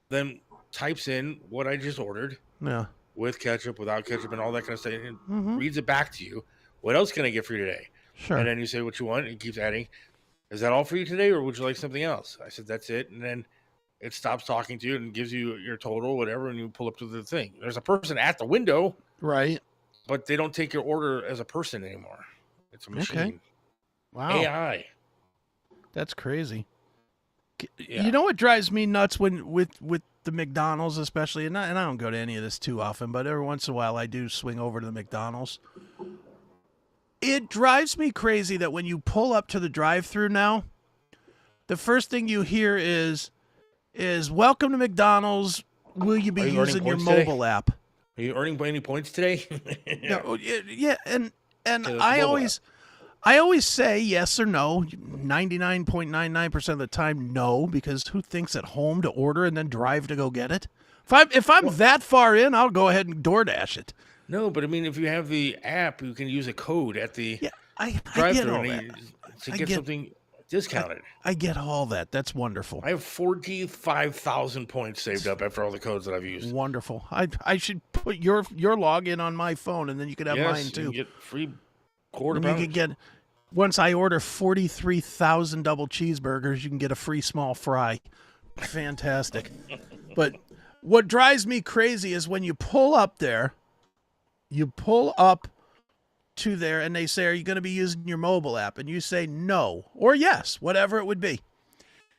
then types in what I just ordered. Yeah. With ketchup, without ketchup, and all that kind of stuff, and reads it back to you. What else can I get for you today? Sure. And then you say what you want, and it keeps adding. Is that all for you today, or would you like something else? I said, that's it. And then it stops talking to you and gives you your total, whatever, and you pull up to the thing. There's a person at the window. Right. But they don't take your order as a person anymore. It's a machine. Okay. Wow. AI. That's crazy. Yeah. You know what drives me nuts when with the McDonald's especially, and I don't go to any of this too often, but every once in a while I do swing over to the McDonald's. It drives me crazy that when you pull up to the drive-thru now, the first thing you hear is "Welcome to McDonald's. Will you be using your mobile app?" Are you earning any points today? No, yeah, and I always say yes or no. 99.99% of the time, no, because who thinks at home to order and then drive to go get it? If I'm that far in, I'll go ahead and DoorDash it. No, but I mean, if you have the app, you can use a code at the I drive-thru get all that. to get something discounted. I get all that. That's wonderful. I have 45,000 points saved up after all the codes that I've used. Wonderful. I should put your login on my phone, and then you could have mine too. You get free quarter And pounds. you can get, once I order 43,000 double cheeseburgers, you can get a free small fry. Fantastic. But what drives me crazy is when you pull up to there and they say, are you going to be using your mobile app? And you say no or yes, whatever it would be.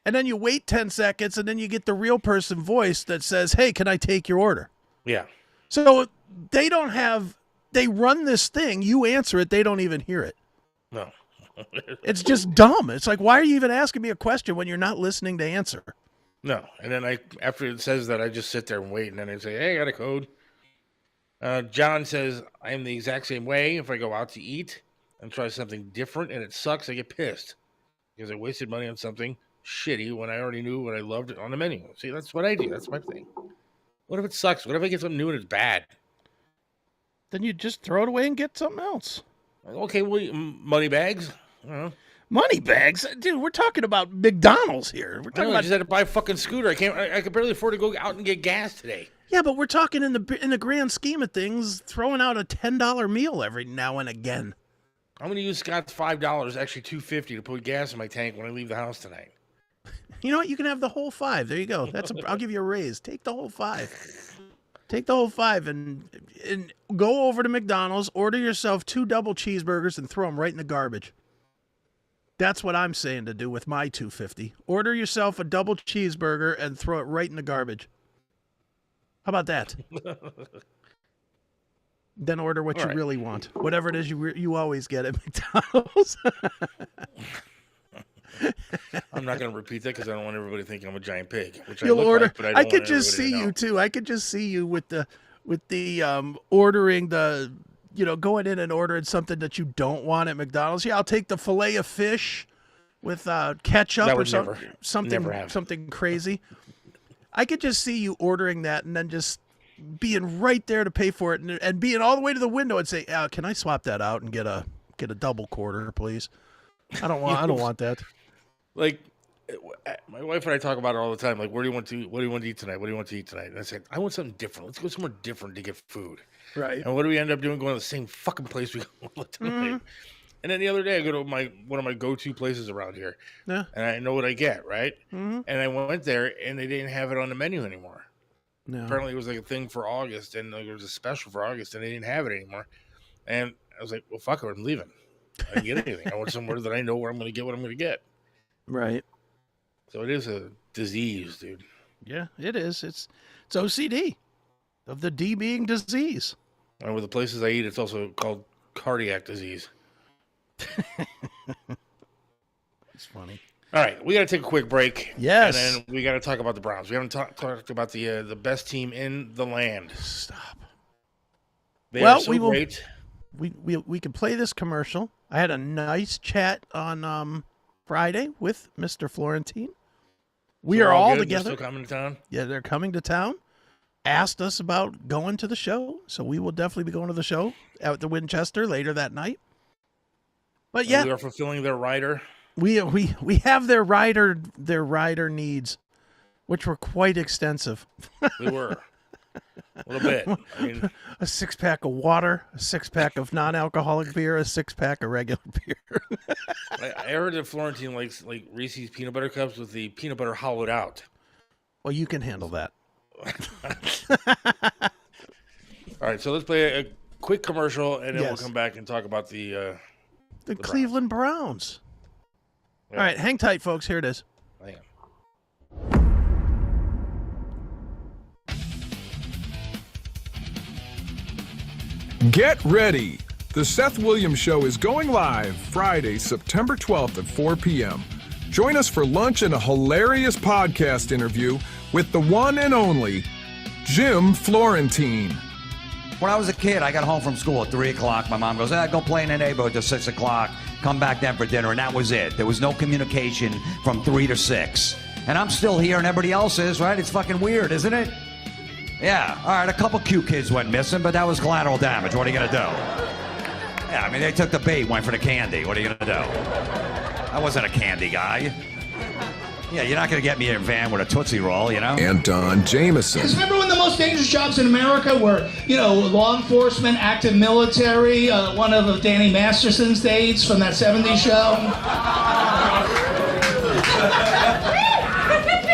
And then you wait 10 seconds and then you get the real person voice that says, hey, can I take your order? Yeah. So they run this thing, you answer it, they don't even hear it. No. It's just dumb. It's like, why are you even asking me a question when you're not listening to answer? No. And then after it says that, I just sit there and wait. And then I say, hey, I got a code. John says, I am the exact same way. If I go out to eat and try something different and it sucks, I get pissed because I wasted money on something shitty when I already knew what I loved on the menu. See, that's what I do. That's my thing. What if it sucks? What if I get something new and it's bad? Then you just throw it away and get something else. Okay, well, money bags. Money bags? Dude, we're talking about McDonald's here. We're talking I about just had to buy a fucking scooter. I could barely afford to go out and get gas today. Yeah, but we're talking in the grand scheme of things, throwing out a $10 meal every now and again. I'm going to use Scott's $5, actually $2.50 to put gas in my tank when I leave the house tonight. You know what? You can have the whole $5. There you go. I'll give you a raise. Take the whole $5. Take the whole $5 and go over to McDonald's, order yourself 2 double cheeseburgers, and throw them right in the garbage. That's what I'm saying to do with my $2.50. Order yourself a double cheeseburger and throw it right in the garbage. How about that? Then order what you really want. Whatever it is you always get at McDonald's. I'm not going to repeat that because I don't want everybody to think I'm a giant pig. Which You'll I look order. like, but I I don't could want just see everybody to you know. too. I could just see you with the ordering the, going in and ordering something that you don't want at McDonald's. Yeah, I'll take the fillet of fish with ketchup That or would never happen. something crazy. I could just see you ordering that and then just being right there to pay for it and being all the way to the window and say, "Can I swap that out and get a double quarter, please? I don't want that." Like, my wife and I talk about it all the time. Like, what do you want to eat tonight? What do you want to eat tonight? And I said, I want something different. Let's go somewhere different to get food. Right. And what do we end up doing? Going to the same fucking place we go all the time. Mm-hmm. And then the other day, I go to one of my go-to places around here. Yeah. And I know what I get, right? Mm-hmm. And I went there, and they didn't have it on the menu anymore. No. Apparently, it was like a thing for August, and there was a special for August, and they didn't have it anymore. And I was like, well, fuck it, I'm leaving. I didn't get anything. I want somewhere that I know where I'm going to get what I'm going to get. Right. So it is a disease, dude. Yeah, it is. It's OCD, of the D being disease. And with the places I eat, it's also called cardiac disease. It's funny. All right, we got to take a quick break. Yes. And then we got to talk about the Browns. We haven't talked about the best team in the land. Stop. They are so great. We can play this commercial. I had a nice chat on Friday with Mr. Florentine. We are all together. They're still coming to town? Yeah, they're coming to town. Asked us about going to the show, so we will definitely be going to the show out at the Winchester later that night. But yeah, we are fulfilling their rider. We have their rider needs, which were quite extensive. They were a little bit. I mean, a 6-pack of water, a 6-pack of non-alcoholic beer, a 6-pack of regular beer. I heard that Florentine likes like Reese's peanut butter cups with the peanut butter hollowed out. Well, you can handle that. All right, so let's play a quick commercial, and then Yes. we'll come back and talk about the Cleveland Browns. Yeah. All right, hang tight, folks. Here it is. Hang on. Get ready. The Seth Williams Show is going live Friday, September 12th at 4 p.m. Join us for lunch and a hilarious podcast interview with the one and only Jim Florentine. When I was a kid, I got home from school at 3 o'clock. My mom goes, go play in the neighborhood till 6 o'clock. Come back then for dinner, and that was it. There was no communication from 3 to 6. And I'm still here, and everybody else is, right? It's fucking weird, isn't it? Yeah, all right, a couple cute kids went missing, but that was collateral damage. What are you going to do? Yeah, I mean, they took the bait, went for the candy. What are you going to do? I wasn't a candy guy. Yeah, you're not going to get me in a van with a Tootsie Roll, you know? And Don Jameson. Remember when the most dangerous jobs in America were, law enforcement, active military, one of Danny Masterson's dates from that 70s show?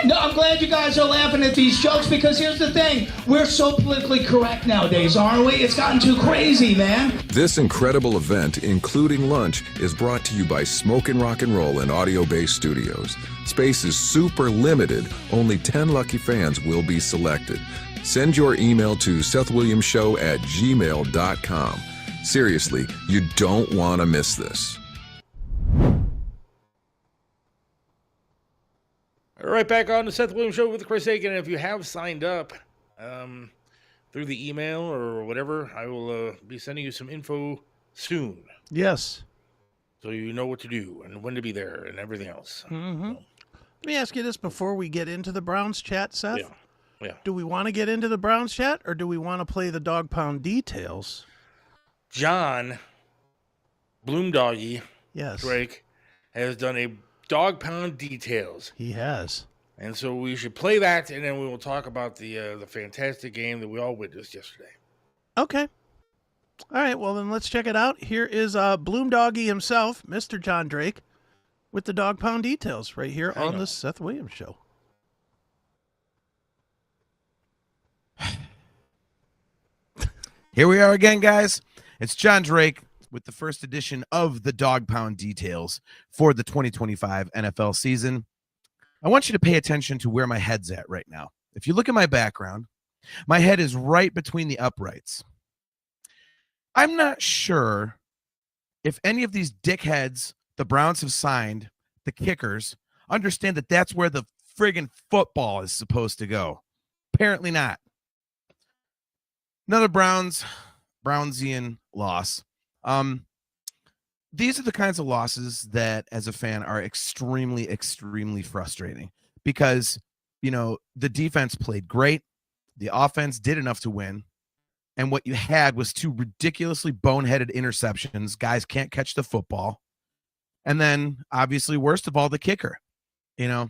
No, I'm glad you guys are laughing at these jokes because here's the thing. We're so politically correct nowadays, aren't we? It's gotten too crazy, man. This incredible event, including lunch, is brought to you by Smokin' Rock and Roll and Audio Base Studios. Space is super limited. Only 10 lucky fans will be selected. Send your email to SethWilliamsShow@gmail.com. Seriously, you don't want to miss this. All right, back on the Seth Williams Show with Chris Aiken. And if you have signed up through the email or whatever, I will be sending you some info soon. Yes. So you know what to do and when to be there and everything else. Mm-hmm. Let me ask you this before we get into the Browns chat, Seth. Yeah. Do we want to get into the Browns chat or do we want to play the dog pound details? John Bloomdoggy Yes. Drake has done a dog pound details. He has. And so we should play that, and then we will talk about the fantastic game that we all witnessed yesterday. Okay. All right, well, then let's check it out. Here is Bloomdoggy himself, Mr. John Drake, with the dog pound details right here on the Seth Williams Show. Here we are again, guys. It's John Drake with the first edition of the Dog Pound Details for the 2025 NFL season. I want you to pay attention to where my head's at right now. If you look at my background, my head is right between the uprights. I'm not sure if any of these dickheads the Browns have signed, the kickers, understand that that's where the friggin' football is supposed to go. Apparently not. Another Brownsian loss. These are the kinds of losses that, as a fan, are extremely, extremely frustrating because, the defense played great. The offense did enough to win. And what you had was two ridiculously boneheaded interceptions. Guys can't catch the football. And then, obviously, worst of all, the kicker. You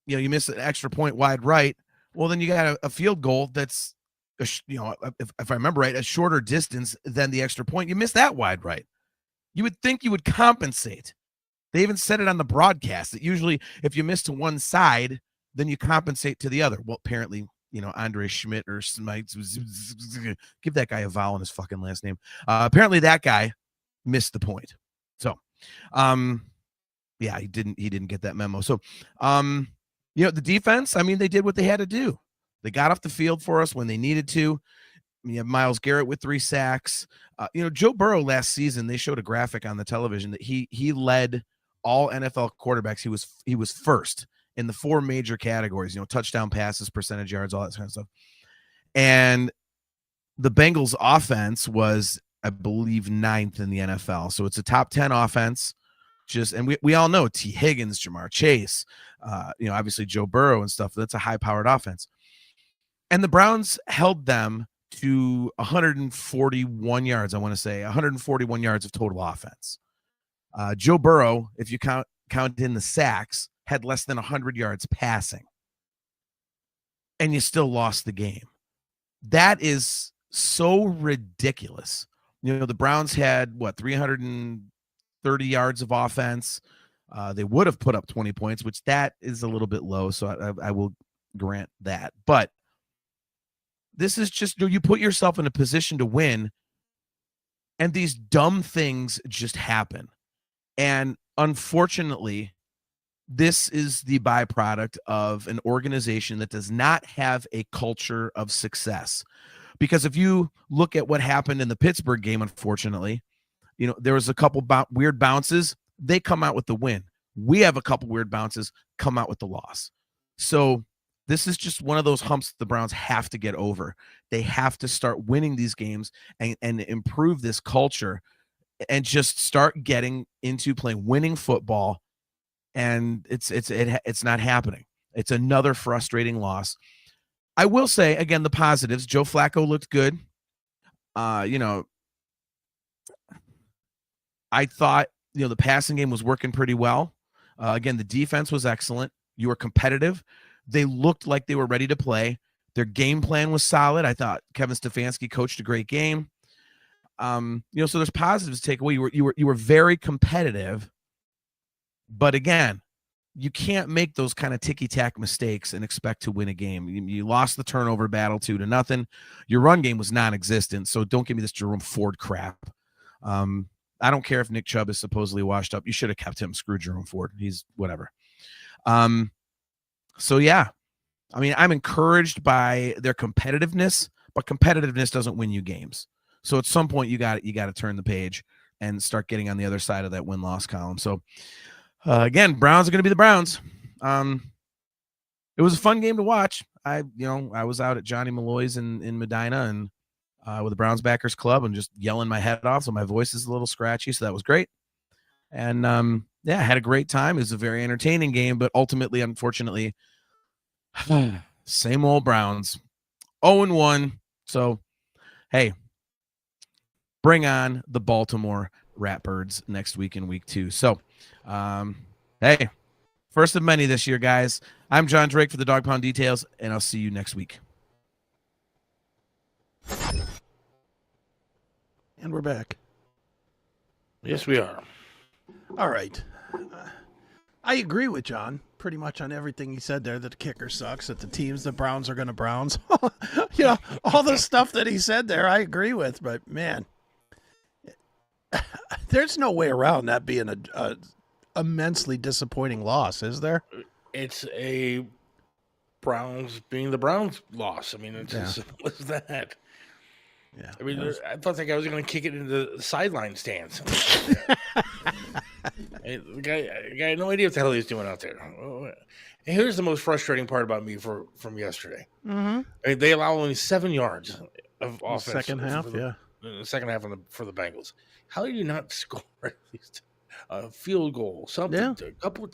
miss an extra point wide right. Well, then you got a field goal that's, if I remember right, a shorter distance than the extra point. You missed that wide right. You would think you would compensate. They even said it on the broadcast that usually if you miss to one side, then you compensate to the other. Well, apparently, Andre Schmidt or Smite, give that guy a vowel in his fucking last name. Apparently that guy missed the point. So, he didn't get that memo. So, the defense, they did what they had to do. They got off the field for us when they needed to. You have Myles Garrett with 3 sacks. Joe Burrow last season, they showed a graphic on the television that he led all NFL quarterbacks. He was first in the 4 major categories, touchdown passes, percentage yards, all that kind of stuff. And the Bengals offense was, I believe, 9th in the NFL. So it's a top 10 offense. And we all know T. Higgins, Jamar Chase, obviously Joe Burrow and stuff. That's a high-powered offense. And the Browns held them to 141 yards, I want to say, 141 yards of total offense. Joe Burrow, if you count in the sacks, had less than 100 yards passing. And you still lost the game. That is so ridiculous. The Browns had, 330 yards of offense. They would have put up 20 points, which that is a little bit low, so I will grant that. But this is just, you put yourself in a position to win, and these dumb things just happen. And unfortunately, this is the byproduct of an organization that does not have a culture of success. Because if you look at what happened in the Pittsburgh game, unfortunately, there was a couple weird bounces. They come out with the win. We have a couple weird bounces, come out with the loss. So this is just one of those humps the Browns have to get over. They have to start winning these games and improve this culture and just start getting into playing winning football. And it's not happening. It's another frustrating loss. I will say, again, the positives. Joe Flacco looked good. I thought the passing game was working pretty well. Again, the defense was excellent. You were competitive. They looked like they were ready to play. Their game plan was solid. I thought Kevin Stefanski coached a great game. So there's positives to take away. You were very competitive, but again, you can't make those kind of ticky-tack mistakes and expect to win a game. You lost the turnover battle 2-0. Your run game was non-existent, so don't give me this Jerome Ford crap. I don't care if Nick Chubb is supposedly washed up. You should have kept him. Screw Jerome Ford. He's whatever. So yeah, I mean, I'm encouraged by their competitiveness, but competitiveness doesn't win you games. So at some point you got to turn the page and start getting on the other side of that win-loss column. So again, Browns are going to be the Browns. It was a fun game to watch. I was out at Johnny Malloy's in Medina and with the Browns Backers Club and just yelling my head off, so my voice is a little scratchy, so that was great. And I had a great time. It was a very entertaining game, but ultimately, unfortunately, same old Browns, 0-1. So, hey, bring on the Baltimore Ratbirds next week in week 2. So, hey, first of many this year, guys. I'm John Drake for the Dog Pound Details, and I'll see you next week. And we're back. Yes, we are. All right. I agree with John pretty much on everything he said there, that the kicker sucks, that the Browns are going to Browns. All the stuff that he said there, I agree with. But, man, there's no way around that being a immensely disappointing loss, is there? It's a Browns being the Browns loss. I mean, it's as simple as that. Yeah. I mean, I thought that guy was going to kick it into the sideline stands. The guy had no idea what the hell he was doing out there. And here's the most frustrating part about me from yesterday. Mm-hmm. I mean, they allow only 7 yards of offense. Second half, the second half for the Bengals. How do you not score at least a field goal? Something. Yeah. A couple.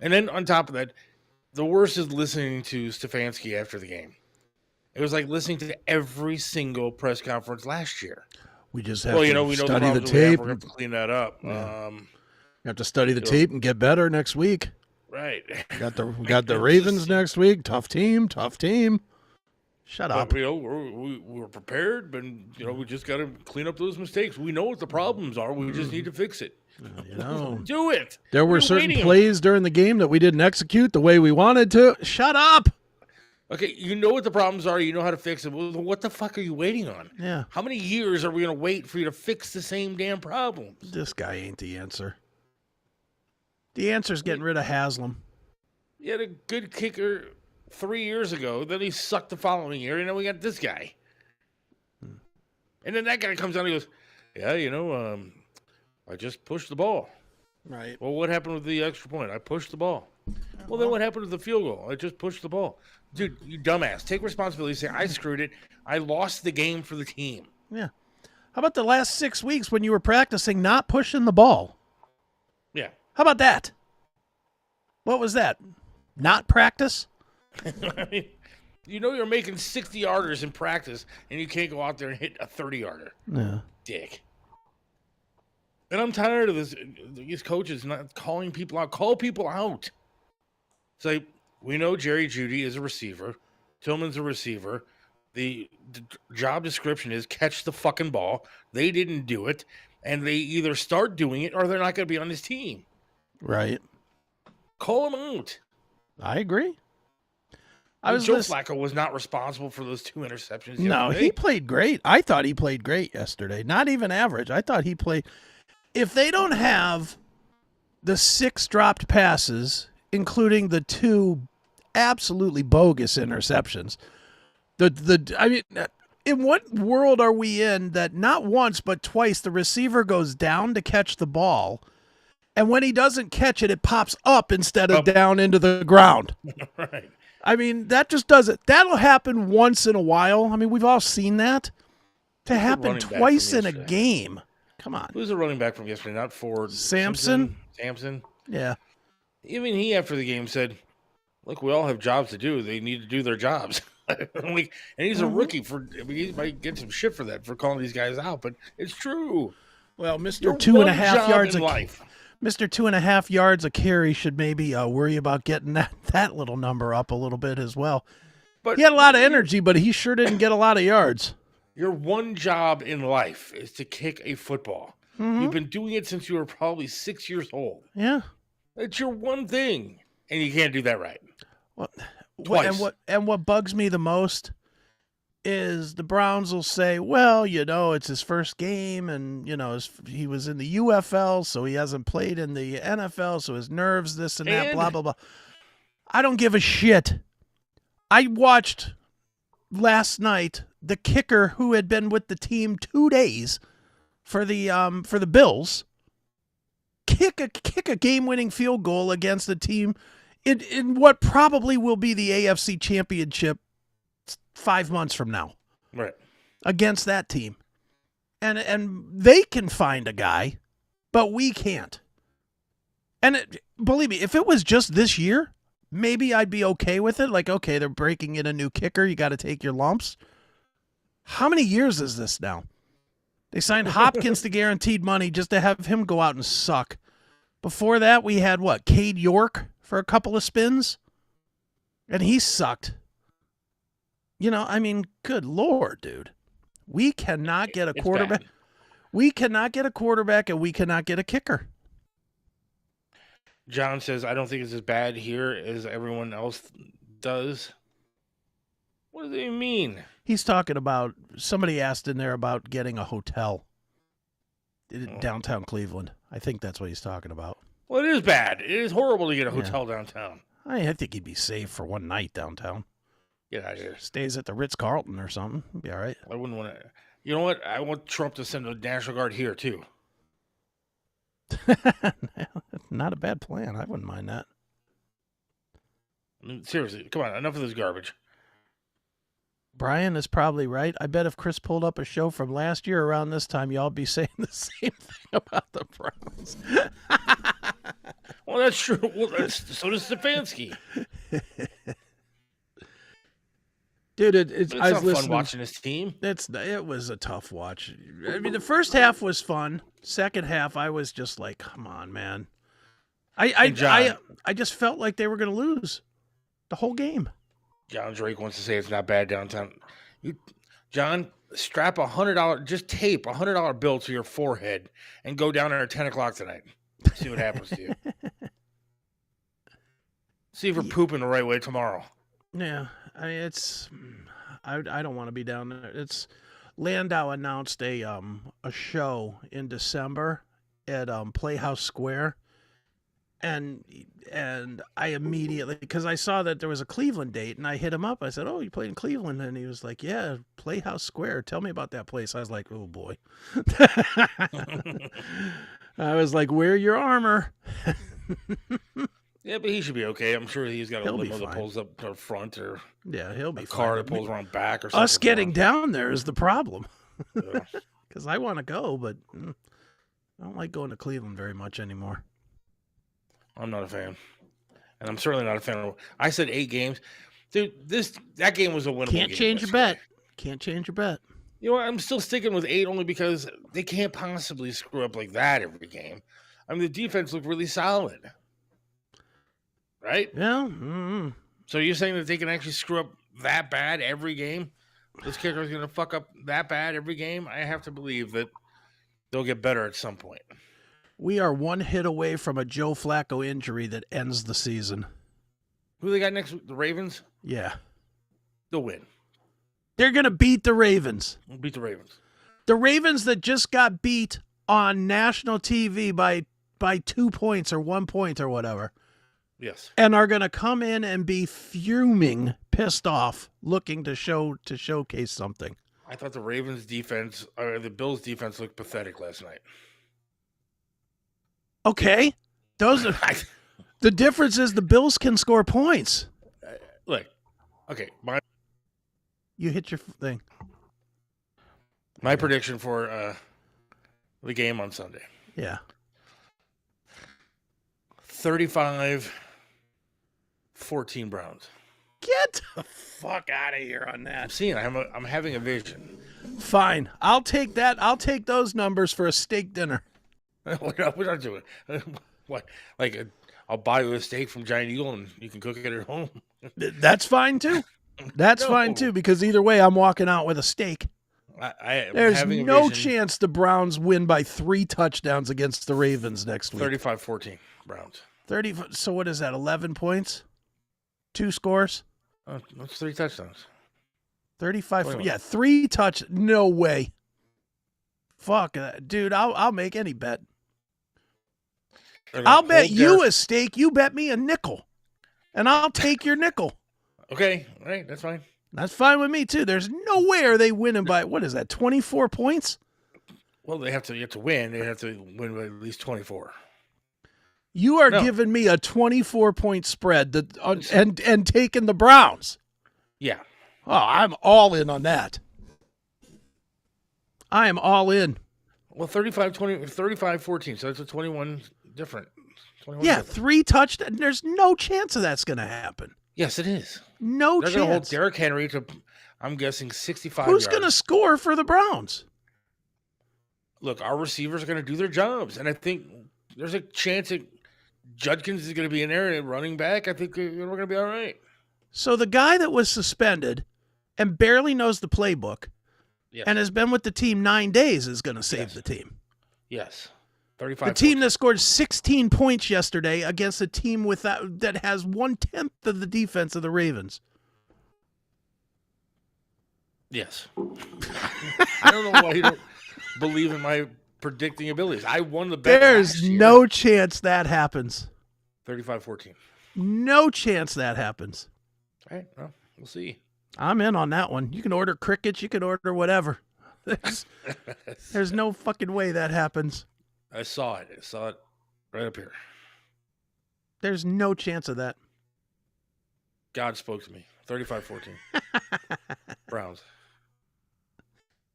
And then on top of that, the worst is listening to Stefanski after the game. It was like listening to every single press conference last year. We just have to study the tape. tape. We're going to clean that up. Yeah. You have to study the tape and get better next week. Right. Got the Ravens next week. Tough team. Shut up. But, we're prepared, but we just got to clean up those mistakes. We know what the problems are. We just need to fix it. Do it. There were certain plays during the game that we didn't execute the way we wanted to. Shut up. Okay, you know what the problems are. You know how to fix it. Well, what the fuck are you waiting on? Yeah. How many years are we going to wait for you to fix the same damn problems? This guy ain't the answer. The answer is getting rid of Haslam. You had a good kicker 3 years ago. Then he sucked the following year. And then we got this guy. And then that guy comes out and he goes, yeah, I just pushed the ball. Right. Well, what happened with the extra point? I pushed the ball. Well, then what happened with the field goal? I just pushed the ball. Dude, you dumbass. Take responsibility. Say, I screwed it. I lost the game for the team. Yeah. How about the last 6 weeks when you were practicing not pushing the ball? Yeah. How about that? What was that? Not practice? I mean, you're making 60-yarders in practice, and you can't go out there and hit a 30-yarder. Yeah. Dick. And I'm tired of these coaches not calling people out. Call people out. It's like, we know Jerry Jeudy is a receiver. Tillman's a receiver. The job description is catch the fucking ball. They didn't do it. And they either start doing it or they're not going to be on his team. Right. Call them out. I agree. Joe Flacco was not responsible for those 2 interceptions. No, he played great. I thought he played great yesterday. Not even average. I thought he played. If they don't have the 6 dropped passes, including the 2 absolutely bogus interceptions, I mean, in what world are we in that not once but twice the receiver goes down to catch the ball, and when he doesn't catch it, it pops up instead of down into the ground? Right. I mean, that just doesn't. That'll happen once in a while. I mean, we've all seen that. To happen twice in a game. Come on. Who's the running back from yesterday? Not Ford. Samson? Yeah. Even he, after the game, said, look, we all have jobs to do. They need to do their jobs. And he's a rookie. He might get some shit for that, for calling these guys out, but it's true. Well, Mr. Your 2.5 job yards in a life. Mr. 2.5 yards a carry should maybe worry about getting that little number up a little bit as well. But He had a lot of energy, but he sure didn't get a lot of yards. your one job in life is to kick a football. Mm-hmm. You've been doing it since you were probably 6 years old. Yeah. It's your one thing, and you can't do that right. Well, Twice. And what bugs me the most is the Browns will say, well, it's his first game, and he was in the UFL, so he hasn't played in the NFL, so his nerves, this and that, blah blah blah. I don't give a shit. I watched last night the kicker who had been with the team 2 days for the Bills kick a game-winning field goal against a team in what probably will be the AFC Championship 5 months from now. Right. Against that team. And they can find a guy, but we can't. And believe me, if it was just this year, maybe I'd be okay with it. Like, okay, they're breaking in a new kicker. You got to take your lumps. How many years is this now? They signed Hopkins to guaranteed money just to have him go out and suck. Before that, we had Cade York for a couple of spins, and he sucked. Good Lord, dude. We cannot get a quarterback. Bad. We cannot get a quarterback, and we cannot get a kicker. John says, I don't think it's as bad here as everyone else does. What does it mean? He's talking about, somebody asked in there about getting a hotel in downtown Cleveland. I think that's what he's talking about. Well, it is bad. It is horrible to get a hotel downtown. I think he'd be safe for one night downtown. Get out of here. Stays at the Ritz-Carlton or something. Be all right. I wouldn't want to. You know what? I want Trump to send a National Guard here, too. Not a bad plan. I wouldn't mind that. I mean, seriously, come on. Enough of this garbage. Brian is probably right. I bet if Chris pulled up a show from last year around this time, y'all be saying the same thing about the Browns. Well, that's true. Well, so does Stefanski. Dude, it's I was listening. Fun watching this team. It was a tough watch. I mean, the first half was fun. Second half, I was just like, come on, man. I just felt like they were going to lose the whole game. John Drake wants to say it's not bad downtown. John, strap $100, just tape $100 bill to your forehead and go down there at 10 o'clock tonight. See what happens to you. See if we're pooping the right way tomorrow. Yeah, I mean, I don't want to be down there. It's Landau announced a show in December at Playhouse Square, and I immediately, because I saw that there was a Cleveland date, and I hit him up. I said, "Oh, you played in Cleveland?" And he was like, "Yeah, Playhouse Square. Tell me about that place." I was like, "Oh boy." I was like, "Wear your armor." Yeah, but he should be okay. I'm sure he's got a limo that pulls up to the front, or he'll be a car fine. that pulls around back, or something. Us getting down there is the problem. Because I want to go, but I don't like going to Cleveland very much anymore. I'm not a fan, and I'm certainly not a fan of. I said 8 games, dude. That game was a winnable. Can't change your bet. Can't change your bet. You know what? I'm still sticking with 8 only because they can't possibly screw up like that every game. I mean, the defense looked really solid. Right? Yeah. Mm-hmm. So you're saying that they can actually screw up that bad every game? This kicker is going to fuck up that bad every game? I have to believe that they'll get better at some point. We are one hit away from a Joe Flacco injury that ends the season. Who they got next week? The Ravens? Yeah. They'll win. They're going to beat the Ravens. We'll beat the Ravens. The Ravens that just got beat on national TV by 2 points or 1 point or whatever. Yes. And are going to come in and be fuming, pissed off, looking to showcase something. I thought the Ravens defense, or the Bills defense, looked pathetic last night. Okay. Those are the difference is the Bills can score points. Look. Okay, you hit your thing. My prediction for the game on Sunday. Yeah. 35-14 Browns. Get the fuck out of here on that. I'm seeing. I'm having a vision. Fine. I'll take that. I'll take those numbers for a steak dinner. We're not doing what? Like, I'll buy you a steak from Giant Eagle and you can cook it at home. That's fine too. That's fine too, because either way, I'm walking out with a steak. There's no chance the Browns win by 3 touchdowns against the Ravens next week. 35-14 Browns. 30. So what is that? 11 points? 2 scores? That's 3 touchdowns. 35. 21. Yeah, 3 touch. No way. Fuck, dude. I'll make any bet. I'll bet you a steak. You bet me a nickel, and I'll take your nickel. Okay, all right, that's fine. That's fine with me too. There's no way are they winning by, what is that, 24 points? Well, you have to win. They have to win by at least 24. You are giving me a 24-point spread and taking the Browns. Yeah. Oh, I'm all in on that. I am all in. Well, 35-14, so that's a 21 different. 21 yeah, different. 3 touchdowns. There's no chance of that's going to happen. Yes, it is. No They're chance. going to hold Derrick Henry to, I'm guessing, 65 Who's yards. going to score for the Browns? Look, our receivers are going to do their jobs, and I think there's a chance that Judkins is going to be in there and running back. I think we're going to be all right. So the guy that was suspended and barely knows the playbook and has been with the team 9 days is going to save the team. Yes. 35. The team that scored 16 points yesterday against a team with that has 1/10 of the defense of the Ravens. Yes. I don't know why you don't believe in my predicting abilities. I won the bet. There's no chance that happens. 35-14. No chance that happens. All right. Well, we'll see. I'm in on that one. You can order crickets. You can order whatever. There's no fucking way that happens. I saw it. Right up here. There's no chance of that. God spoke to me. 35-14. Browns.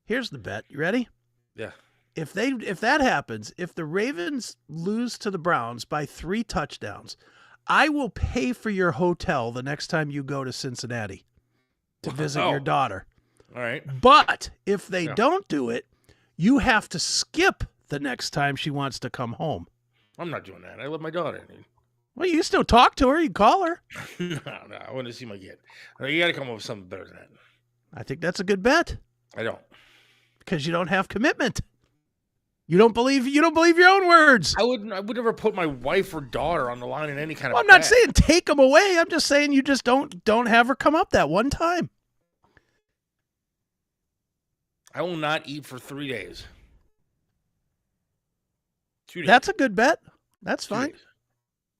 Here's the bet. You ready? Yeah. If that happens, if the Ravens lose to the Browns by 3 touchdowns, I will pay for your hotel the next time you go to Cincinnati to visit your daughter. All right. But if they don't do it, you have to skip the next time she wants to come home. I'm not doing that. I love my daughter. Well, you can still talk to her. You can call her. No, I want to see my kid. You got to come up with something better than that. I think that's a good bet. I don't. Because you don't have commitment. You don't believe your own words. I would never put my wife or daughter on the line in any kind of I'm not bet. saying take them away. I'm just saying you just don't have her come up that one time. I will not eat for 3 days. 2 days. That's a good bet. That's 2 fine.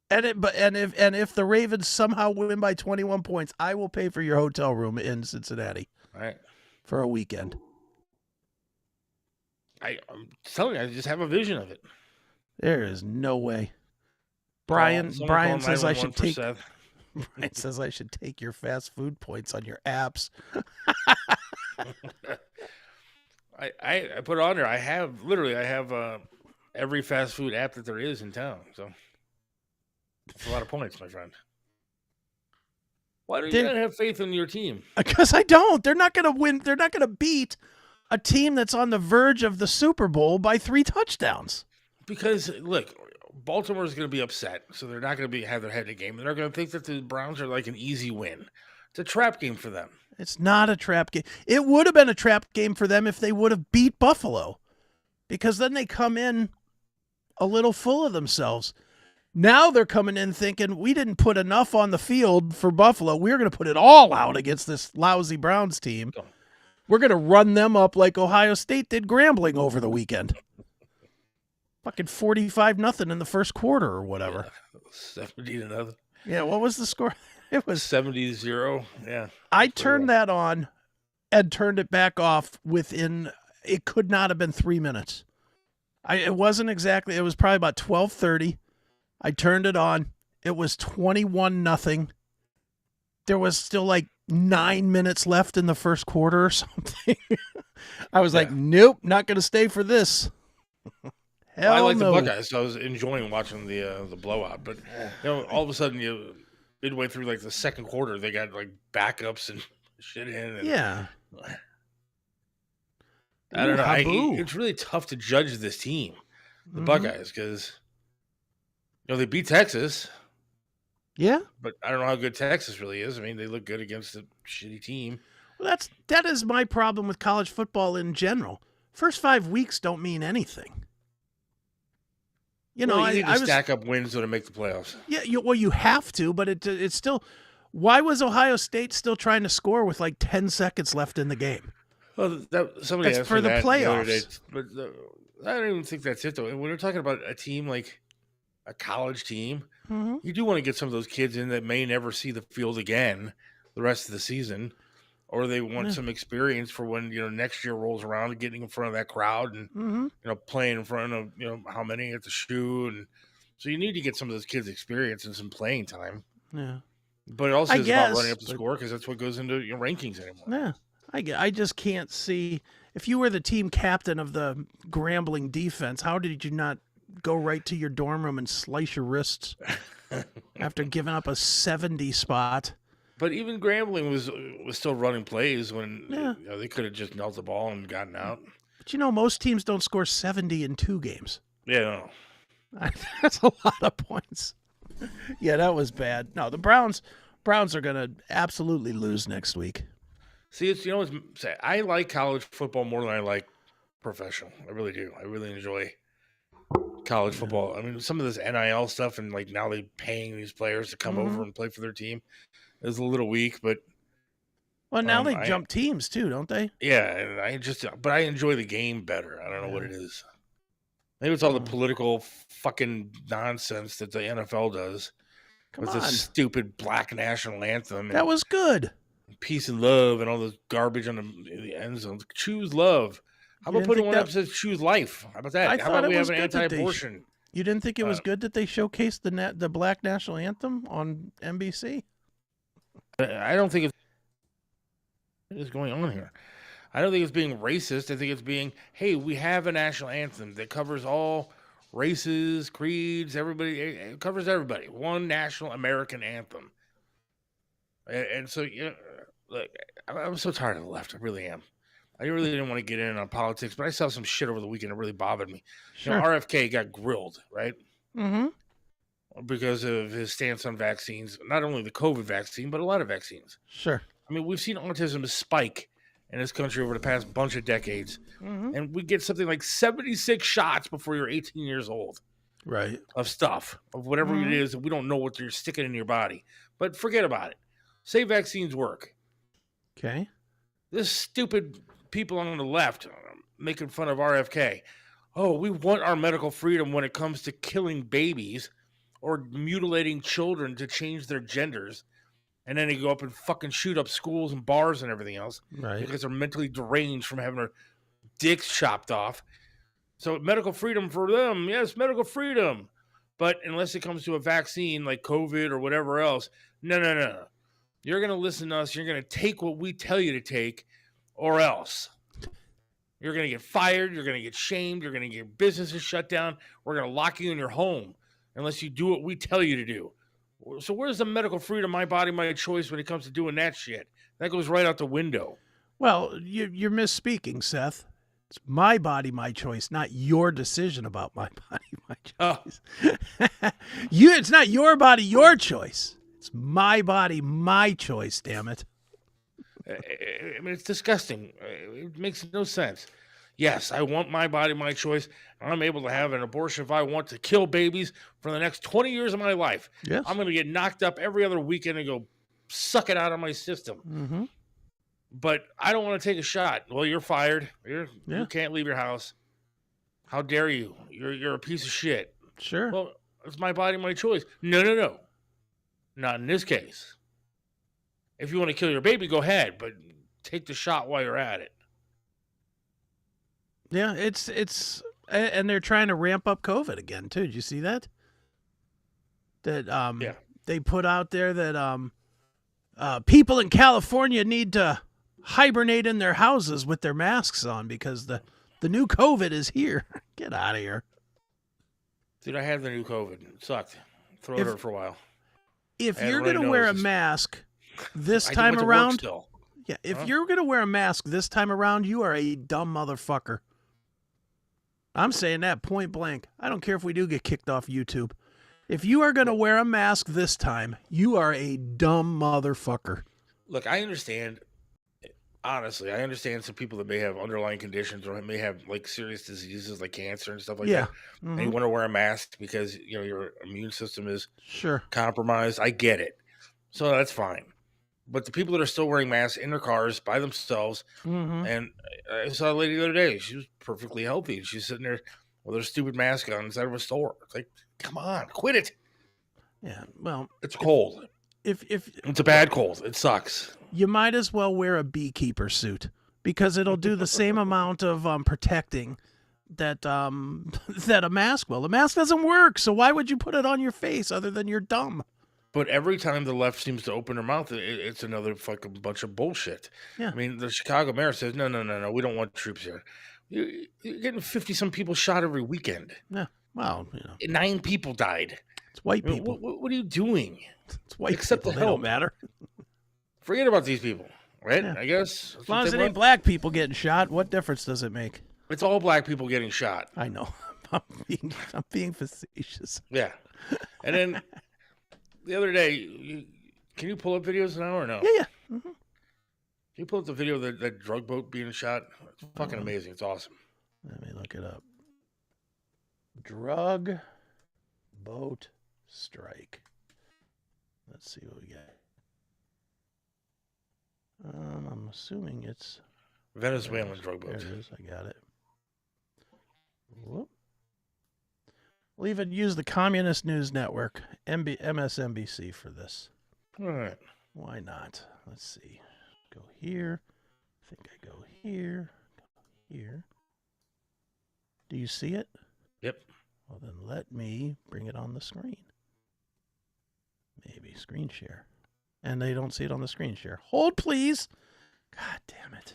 days. And if the Ravens somehow win by 21 points, I will pay for your hotel room in Cincinnati. All right. For a weekend. I'm telling you, I just have a vision of it. There is no way. Brian says I should take Seth. Brian says I should take your fast food points on your apps. I put it on there. I have every fast food app that there is in town. So it's a lot of points, my friend. Why don't you not have faith in your team? Because I don't. They're not going to win. They're not going to beat a team that's on the verge of the Super Bowl by 3 touchdowns. Because look, Baltimore is going to be upset, so they're not going to have their head in the game, and they're going to think that the Browns are like an easy win. It's a trap game for them. It's not a trap game. It would have been a trap game for them if they would have beat Buffalo, because then they come in a little full of themselves. Now they're coming in thinking we didn't put enough on the field for Buffalo. We're going to put it all out against this lousy Browns team. We're going to run them up like Ohio State did Grambling over the weekend. Fucking 45-0 in the first quarter or whatever. 70-0. Yeah, what was the score? It was 70-0. Yeah. I turned that on and turned it back off within, it could not have been 3 minutes. It wasn't exactly, it was probably about 12:30. I turned it on. It was 21-0. There was still like 9 minutes left in the first quarter or something. I was like, nope, not going to stay for this. Hell I like no. the Buckeyes, so I was enjoying watching the blowout. But all of a sudden, midway through like the second quarter, they got like backups and shit in. And, yeah. I don't know. Haboo. It's really tough to judge this team, the Mhm. Buckeyes, because they beat Texas, Yeah. but I don't know how good Texas really is. I mean, they look good against a shitty team. Well, that is my problem with college football in general. First 5 weeks don't mean anything. You know, you need to I was stack up wins to make the playoffs. yeah. You have to, but it's still. Why was Ohio State still trying to score with like 10 seconds left in the game? Well, somebody That's asked for me the that other day, playoffs. but I don't even think that's it though. And when we're talking about a team like a college team, Mm-hmm. you do want to get some of those kids in that may never see the field again the rest of the season, or they want some experience for when next year rolls around, getting in front of that crowd and Mm-hmm. playing in front of how many at the shoe, and so you need to get some of those kids experience and some playing time. Yeah. But it also I is about guess, running up the but- score because that's what goes into your rankings anymore. Yeah. I just can't see if you were the team captain of the Grambling defense, how did you not go right to your dorm room and slice your wrists after giving up a 70 spot? But even Grambling was still running plays when Yeah. they could have just knelt the ball and gotten out. But most teams don't score 70 in 2 games. Yeah, no. That's a lot of points. Yeah, that was bad. No, the Browns are going to absolutely lose next week. See, I like college football more than I like professional. I really do. I really enjoy college football. I mean, some of this NIL stuff and like now they paying these players to come over and play for their team is a little weak, but Well, now they jump teams too, don't they? yeah, and but I enjoy the game better. I don't know what it is. Maybe it's all the political fucking nonsense that the NFL does Come with on. this stupid black national anthem. That was good. Peace and love and all this garbage on the end zones. Choose love. How You about didn't putting think one that- up that says choose life? How about that? I How thought about it we have was an good that they anti-abortion? You didn't think it was good that they showcased the Black National Anthem on NBC? I don't think what is going on here. I don't think it's being racist. I think it's being, hey, we have a national anthem that covers all races, creeds, everybody. It covers everybody. One national American anthem. And so, look, I'm so tired of the left. I really am. I really didn't want to get in on politics, but I saw some shit over the weekend that really bothered me. Sure. RFK got grilled, right? Mm-hmm. Because of his stance on vaccines, not only the COVID vaccine, but a lot of vaccines. Sure. I mean, we've seen autism spike in this country over the past bunch of decades, and we get something like 76 shots before you're 18 years old Right. of stuff, of whatever it is that we don't know what you're sticking in your body. But forget about it. Say vaccines work. Okay. This stupid people on the left making fun of RFK. Oh, we want our medical freedom when it comes to killing babies or mutilating children to change their genders. And then they go up and fucking shoot up schools and bars and everything else Right. because they're mentally deranged from having their dicks chopped off. So medical freedom for them, yes, medical freedom. But unless it comes to a vaccine like COVID or whatever else, no. You're going to listen to us. You're going to take what we tell you to take or else. You're going to get fired. You're going to get shamed. You're going to get your businesses shut down. We're going to lock you in your home unless you do what we tell you to do. So where's the medical freedom, my body, my choice when it comes to doing that shit? That goes right out the window. Well, you're misspeaking, Seth. It's my body, my choice, not your decision about my body, my choice. It's not your body, your choice. It's my body, my choice, damn it. I mean, it's disgusting. It makes no sense. Yes, I want my body, my choice. I'm able to have an abortion if I want to kill babies for the next 20 years of my life. Yes. I'm going to get knocked up every other weekend and go suck it out of my system. Mm-hmm. But I don't want to take a shot. Well, you're fired. You can't leave your house. How dare you? You're a piece of shit. Sure. Well, it's my body, my choice. No. Not in this case. If you want to kill your baby, go ahead, but take the shot while you're at it. Yeah, it's and they're trying to ramp up COVID again too. Did you see that? That they put out there that people in California need to hibernate in their houses with their masks on because the new COVID is here. Get out of here. Dude, I had the new COVID. It sucked. Throat hurt for a while. If I had you're runny going to wear a nose. mask this I time went to work around, still. Yeah, if you're going to wear a mask this time around, you are a dumb motherfucker. I'm saying that point blank. I don't care if we do get kicked off YouTube. If you are going to wear a mask this time, you are a dumb motherfucker. Look, I understand. Honestly, I understand some people that may have underlying conditions or may have like serious diseases like cancer and stuff like that. And you want to wear a mask because your immune system is compromised. I get it. So that's fine. But the people that are still wearing masks in their cars by themselves, and I saw a lady the other day. She was perfectly healthy. She's sitting there with her stupid mask on inside of a store. It's like, come on, quit it. Yeah, well, it's cold. If it's a bad cold, it sucks. You might as well wear a beekeeper suit because it'll do the same amount of protecting that that a mask will. The mask doesn't work, so why would you put it on your face other than you're dumb? But every time the left seems to open their mouth, it's another fucking bunch of bullshit. Yeah. I mean, the Chicago mayor says, no, we don't want troops here. You're getting 50-some people shot every weekend. Yeah, well, 9 people died. It's white people. What are you doing? It's white Except people. the They help. don't matter. Forget about these people, right? Yeah. I guess. As long as it ain't black people getting shot, what difference does it make? It's all black people getting shot. I know. I'm being facetious. Yeah. And then the other day, can you pull up videos now or no? Yeah. Can you pull up the video of that drug boat being shot? It's fucking amazing. It's awesome. Let me look it up. Drug boat strike. Let's see what we got. I'm assuming it's Venezuelan drug boat. There it is. I got it. Whoop. We'll even use the Communist News Network, MSNBC, for this. All right. Why not? Let's see. Go here. I think I go here. Go here. Do you see it? Yep. Well, then let me bring it on the screen. Maybe screen share. And they don't see it on the screen share. Hold, please. God damn it.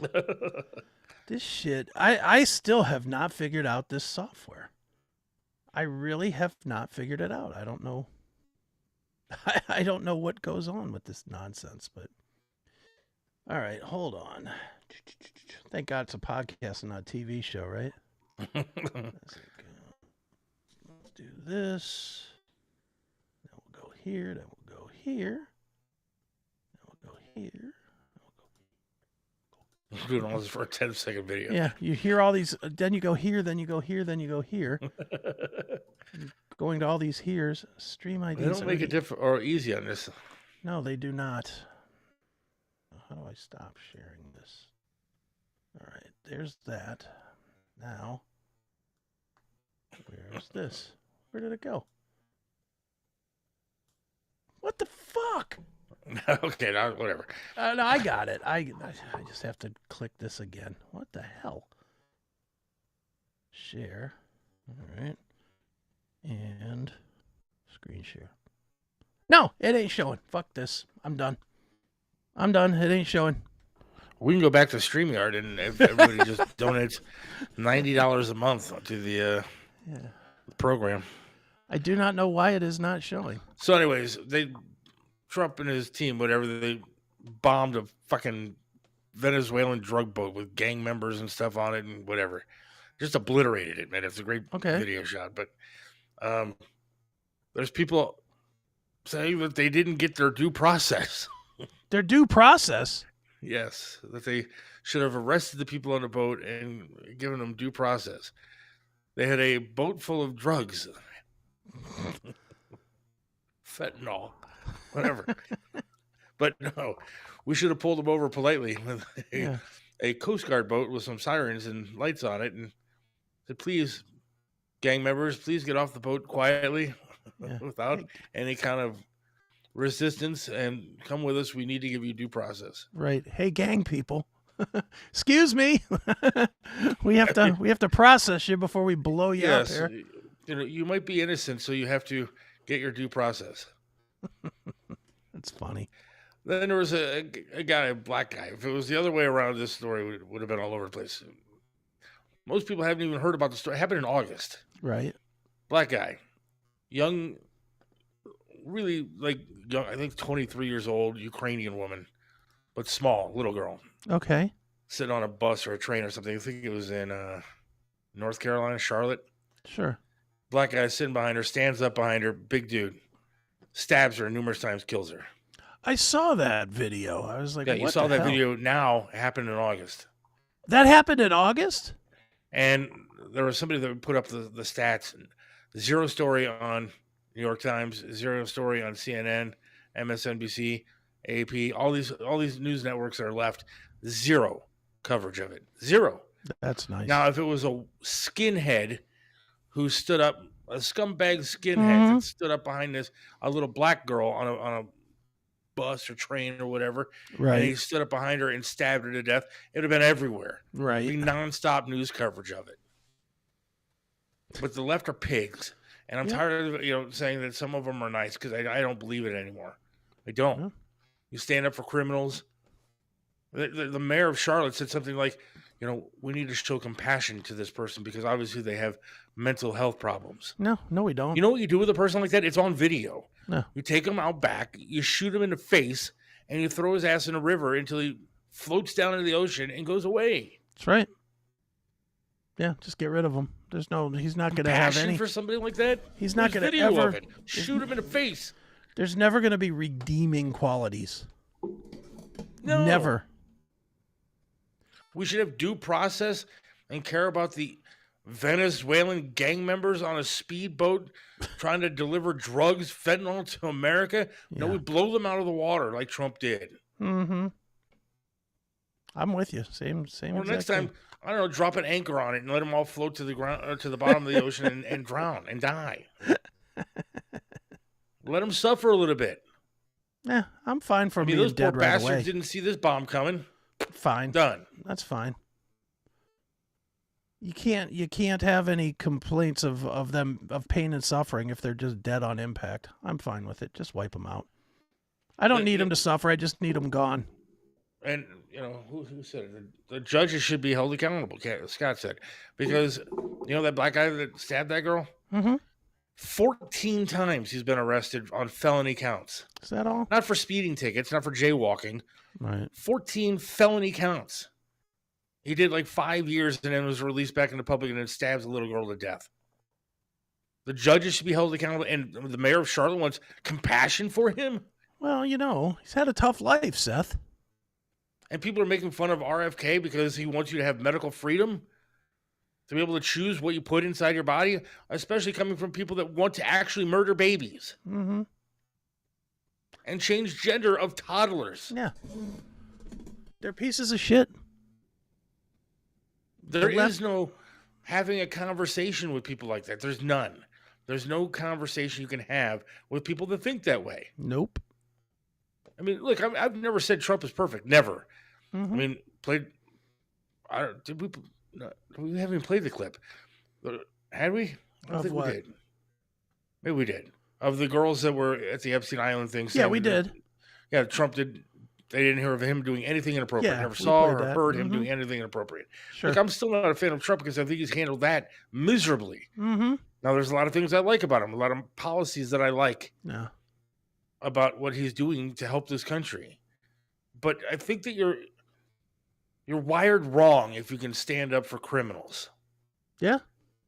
This shit. I still have not figured out this software. I really have not figured it out. I don't know. I don't know what goes on with this nonsense, but all right, hold on. Thank God it's a podcast and not a TV show, right? Let's do this. Then we'll go here. Then we'll go here. Then we'll go here. I'm doing all this for a 10-second video. Yeah, you hear all these. Then you go here. Then you go here. Then you go here. Going to all these here's. Stream IDs. They don't make it different or easy on this. No, they do not. How do I stop sharing this? All right, there's that. Now, where's this? Where did it go? What the fuck? Okay, now whatever. No, I got it. I just have to click this again. What the hell? Share. All right. And screen share. No, it ain't showing. Fuck this. I'm done. It ain't showing. We can go back to StreamYard and if everybody just donates $90 a month to the program. I do not know why it is not showing. So anyways, Trump and his team, whatever, they bombed a fucking Venezuelan drug boat with gang members and stuff on it and whatever. Just obliterated it, man. It's a great video shot. But there's people saying that they didn't get their due process. Their due process? Yes, that they should have arrested the people on the boat and given them due process. They had a boat full of drugs. Fentanyl. Whatever. But no, we should have pulled them over politely with a Coast Guard boat with some sirens and lights on it and said, please, gang members, please get off the boat quietly without any kind of resistance and come with us. We need to give you due process. Right. Hey, gang people. Excuse me. we have to process you before we blow you up here. You might be innocent, so you have to get your due process. That's funny. Then there was a guy, a black guy. If it was the other way around, this story would have been all over the place. Most people haven't even heard about the story. It happened in August. Right. Black guy. Young, really young, I think 23 years old, Ukrainian woman. but small, little girl, Okay. sitting on a bus or a train or something. I think it was in North Carolina, Charlotte. Sure. Black guy sitting behind her, stands up behind her, big dude, stabs her numerous times, kills her. I saw that video. I was like, Yeah, you what saw the that hell? video now. It happened in August. That happened in August? And there was somebody that would put up the stats. Zero story on New York Times, zero story on CNN, MSNBC, AP, all these news networks that are left, zero coverage of it. Zero. That's nice. Now, if it was a skinhead who stood up, a scumbag skinhead that stood up behind a little black girl on a bus or train or whatever, right. and he stood up behind her and stabbed her to death, it would have been everywhere. Right. It'd be nonstop news coverage of it. But the left are pigs, and I'm tired of saying that some of them are nice, because I don't believe it anymore. I don't. Yeah. You stand up for criminals. The mayor of Charlotte said something like, we need to show compassion to this person because obviously they have mental health problems. No, we don't. You know what you do with a person like that? It's on video. No. You take him out back, you shoot him in the face, and you throw his ass in a river until he floats down into the ocean and goes away. That's right. Yeah, just get rid of him. He's not going to have any. For somebody like that? He's not going to video ever. of it. Shoot him in the face. There's never going to be redeeming qualities. No. Never. We should have due process and care about the Venezuelan gang members on a speedboat trying to deliver drugs, fentanyl to America. Yeah. No, we blow them out of the water like Trump did. Mm-hmm. I'm with you. Same. Or next time, I don't know, drop an anchor on it and let them all float to the ground, to the bottom of the ocean and drown and die. Let them suffer a little bit. Yeah, I'm fine for being those poor dead right bastards away. didn't see this bomb coming. Fine. Done. That's fine. You can't have any complaints of them of pain and suffering if they're just dead on impact. I'm fine with it. Just wipe them out. I don't need them to suffer. I just need them gone. And who said it? The judges should be held accountable. Scott said, because that black guy that stabbed that girl. Mm-hmm. 14 times he's been arrested on felony counts. Is that all? Not for speeding tickets, not for jaywalking. Right. 14 felony counts. He did like 5 years and then was released back into public and then stabs a little girl to death. The judges should be held accountable, and the mayor of Charlotte wants compassion for him. Well, he's had a tough life, Seth. And people are making fun of RFK because he wants you to have medical freedom, to be able to choose what you put inside your body, especially coming from people that want to actually murder babies. Mm-hmm. And change gender of toddlers. Yeah. They're pieces of shit. There is no having a conversation with people like that. There's none. There's no conversation you can have with people that think that way. Nope. I mean, look, I've never said Trump is perfect. Never. Mm-hmm. I mean, we haven't even played the clip. Had we? I don't Of think what? we did. Maybe we did. Of the girls that were at the Epstein Island thing. Yeah, we did. Yeah, Trump did. They didn't hear of him doing anything inappropriate. Yeah, Never we saw or played that. heard him Mm-hmm. doing anything inappropriate. Sure. Look, I'm still not a fan of Trump because I think he's handled that miserably. Mm-hmm. Now, there's a lot of things I like about him, a lot of policies that I like Yeah. about what he's doing to help this country. But I think that you're wired wrong if you can stand up for criminals. Yeah.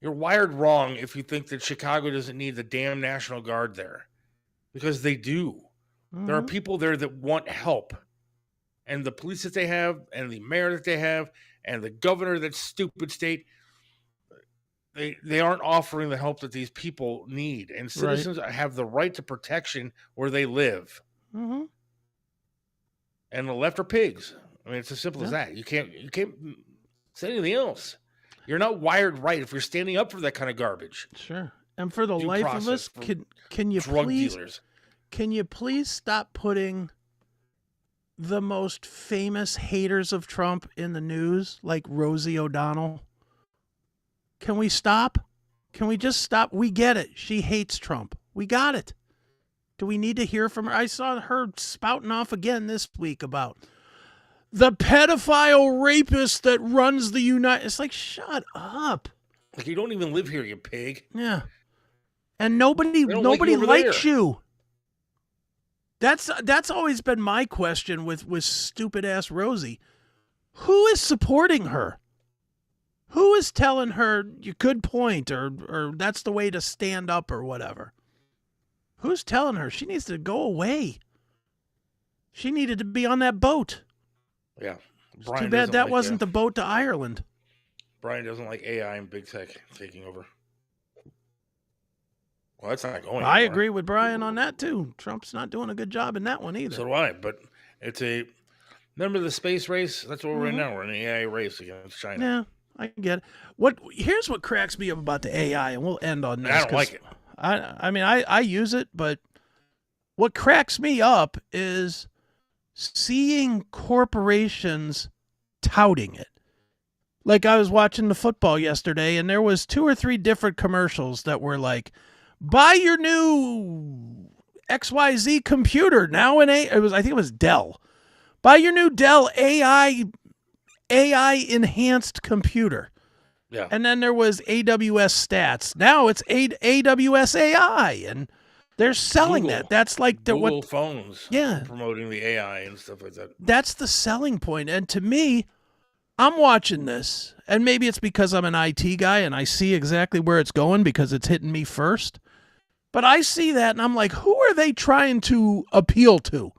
You're wired wrong if you think that Chicago doesn't need the damn National Guard there. Because they do. Mm-hmm. There are people there that want help. And the police that they have, and the mayor that they have, and the governor of that stupid state, they aren't offering the help that these people need. And citizens have the right to protection where they live. Mm-hmm. And the left are pigs. I mean, it's as simple as that. You can't say anything else. You're not wired right if you're standing up for that kind of garbage. Sure. And for the Due life of process us, for can you drug please dealers. Can you please stop putting the most famous haters of Trump in the news, like Rosie O'Donnell? Can we stop? Can we just stop? We get it. She hates Trump. We got it. Do we need to hear from her? I saw her spouting off again this week about the pedophile rapist that runs the United. It's like, shut up. Like, you don't even live here, you pig. Yeah. And nobody They don't like you over likes there. you. That's always been my question with stupid ass Rosie. Who is supporting her? Who is telling her you good point or that's the way to stand up or whatever? Who's telling her she needs to go away? She needed to be on that boat. Yeah. It's too bad that wasn't the boat to Ireland. Brian doesn't like AI and big tech taking over. Well, that's not going. I agree with Brian on that too. Trump's not doing a good job in that one either. So do I. But it's remember the space race? That's what we're in now. We're in an AI race against China. Yeah, I get it. Here's what cracks me up about the AI, and we'll end on this. I don't like it. I mean, I use it, but what cracks me up is seeing corporations touting it. Like I was watching the football yesterday, and there was 2 or 3 different commercials that were like, buy your new XYZ computer now in I think it was Dell. Buy your new Dell AI enhanced computer. Yeah. And then there was AWS stats. Now it's AWS AI, and they're selling Google. that. That's like Google phones. Yeah. Promoting the AI and stuff like that. That's the selling point. And to me, I'm watching this, and maybe it's because I'm an IT guy and I see exactly where it's going because it's hitting me first. But I see that and I'm like, who are they trying to appeal to?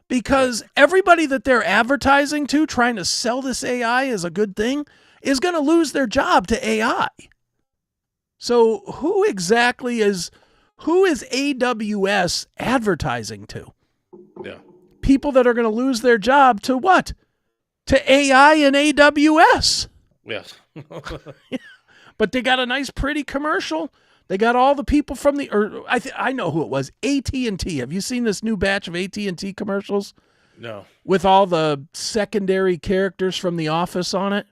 Because everybody that they're advertising to, trying to sell this AI as a good thing, is going to lose their job to AI. So who is AWS advertising to? Yeah. People that are going to lose their job to what? To AI and AWS. Yes. But they got a nice, pretty commercial. They got all the people from I know who it was. AT&T. Have you seen this new batch of AT&T commercials? No. With all the secondary characters from The Office on it?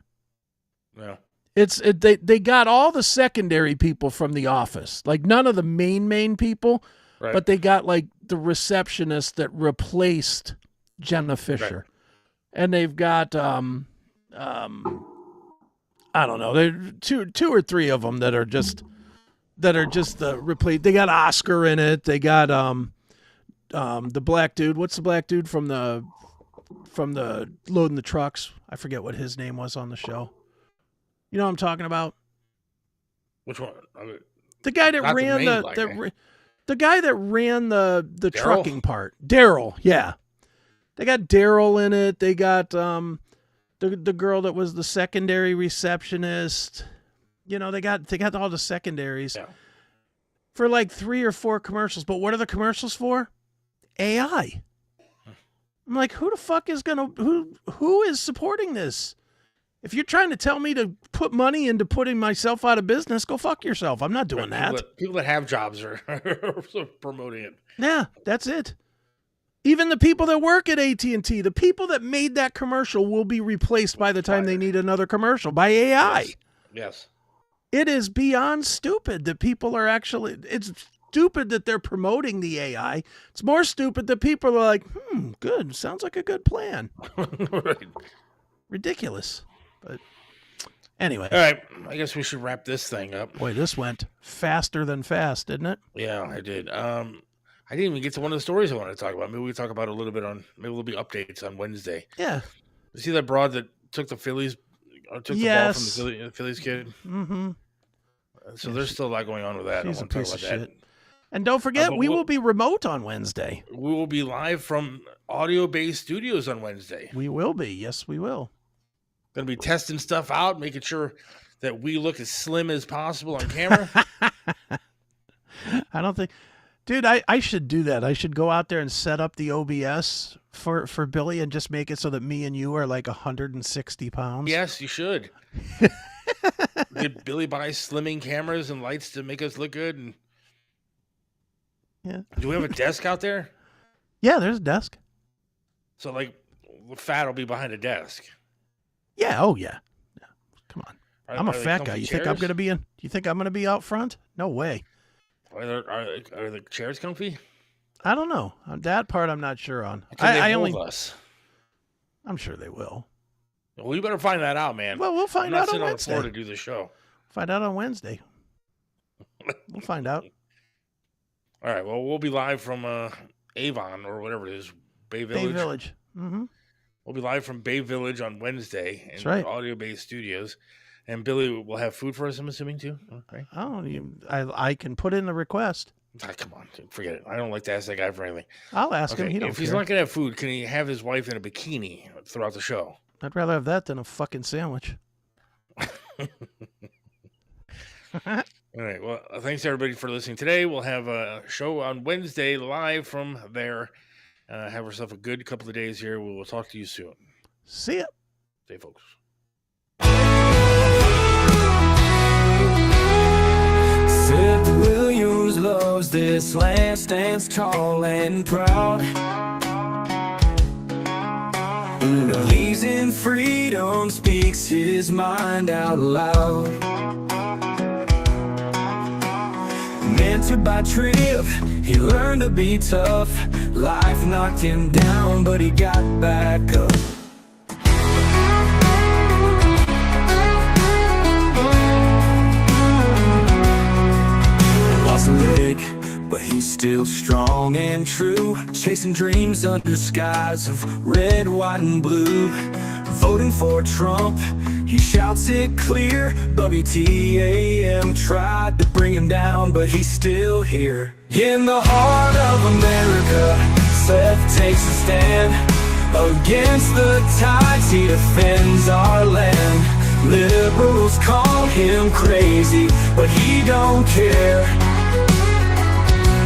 No. They got all the secondary people from The Office. Like none of the main people, Right. but they got like the receptionist that replaced Jenna Fisher. Right. And they've got I don't know, there two or three of them that are just the replace. They got Oscar in it. They got the black dude. What's the black dude from the Loading the Trucks? I forget what his name was on the show. You know what I'm talking about? Which one? The guy that ran the guy that ran the trucking part. Daryl, yeah. They got Daryl in it. They got the girl that was the secondary receptionist. You know, they got all the secondaries for like 3 or 4 commercials. But what are the commercials for? AI. I'm like, who the fuck is who is supporting this? If you're trying to tell me to put money into putting myself out of business, go fuck yourself. I'm not doing that. People that have jobs are promoting it. Yeah, that's it. Even the people that work at AT&T, the people that made that commercial will be replaced by the time they need another commercial by AI. Yes. It is beyond stupid that people are it's stupid that they're promoting the AI. It's more stupid that people are like, good. Sounds like a good plan. Right. Ridiculous. But anyway. All right. I guess we should wrap this thing up. Boy, this went faster than fast, didn't it? Yeah, I did. I didn't even get to one of the stories I wanted to talk about. Maybe we talk about it a little bit maybe there'll be updates on Wednesday. Yeah. You see that broad that took the Phillies, took the ball from the Phillies kid? Mm-hmm. So there's still a lot going on with that. She's I a want to piece talk of about that. shit. And don't forget, we will be remote on Wednesday. We will be live from audio-based studios on Wednesday. We will be. Yes, we will. Going to be testing stuff out, making sure that we look as slim as possible on camera. I don't think... Dude, I should do that. I should go out there and set up the OBS for Billy and just make it so that me and you are like 160 pounds. Yes, you should. Did Billy buy slimming cameras and lights to make us look good? And yeah. Do we have a desk out there? Yeah, there's a desk. So, like, the fat will be behind a desk. Yeah. Oh, yeah. Come on. I'm a they fat guy. comfy You think I'm chairs? gonna be in? You think I'm gonna be out front? No way. Are the chairs comfy? I don't know. That part I'm not sure on. I hold us. I'm sure they will. Well, you better find that out, man. Well, we'll find I'm not out on sitting on the Wednesday. floor to do the show. Find out on Wednesday. We'll find out. All right. Well, we'll be live from Avon or whatever it is, Bay Bay Village. Village. Mm-hmm. We'll be live from Bay Village on Wednesday in That's right. Audio Bay Studios. And Billy will have food for us, I'm assuming, too. Right? I can put in the request. Come on, dude, forget it. I don't like to ask that guy for anything. I'll ask him. He don't If he's care. not going to have food, can he have his wife in a bikini throughout the show? I'd rather have that than a fucking sandwich. All right. Well, thanks everybody for listening today. We'll have a show on Wednesday live from there. Have yourself a good couple of days here. We will talk to you soon. See ya. Stay folks. Seth Williams loves this land, stands tall and proud. Believes in freedom, speaks his mind out loud. Mentored by Triv, he learned to be tough. Life knocked him down, but he got back up. Lost a leg, but he's still strong and true. Chasing dreams under skies of red, white, and blue. Voting for Trump, he shouts it clear. WTAM tried to bring him down, but he's still here. In the heart of America, Seth takes a stand. Against the tides, he defends our land. Liberals call him crazy, but he don't care.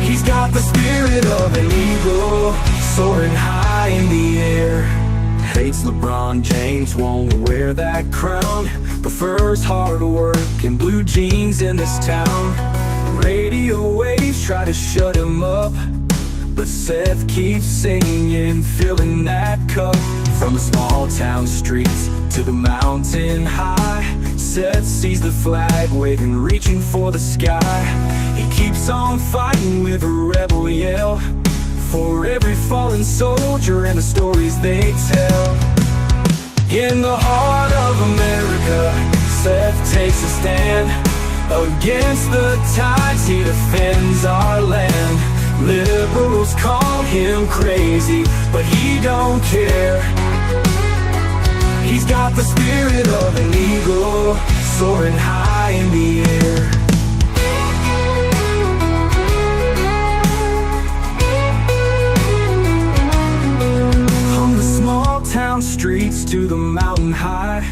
He's got the spirit of an eagle, soaring high in the air. Hates LeBron James, won't wear that crown. Prefers hard work and blue jeans in this town. Radio waves try to shut him up, but Seth keeps singing, filling that cup. From the small town streets to the mountain high, Seth sees the flag waving, reaching for the sky. He keeps on fighting with a rebel yell, for every fallen soldier and the stories they tell. In the heart of America, Seth takes a stand. Against the tides, he defends our land. Liberals call him crazy, but he don't care. He's got the spirit of an eagle, soaring high in the air. Town streets to the mountain high,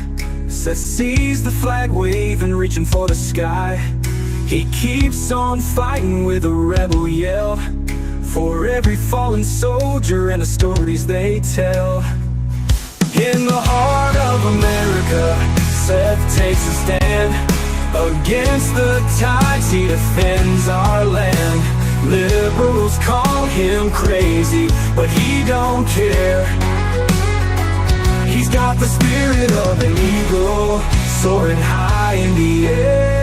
Seth sees the flag waving, reaching for the sky. He keeps on fighting with a rebel yell, for every fallen soldier and the stories they tell. In the heart of America, Seth takes a stand. Against the tides, he defends our land. Liberals call him crazy, but he don't care. He's got the spirit of an eagle, soaring high in the air.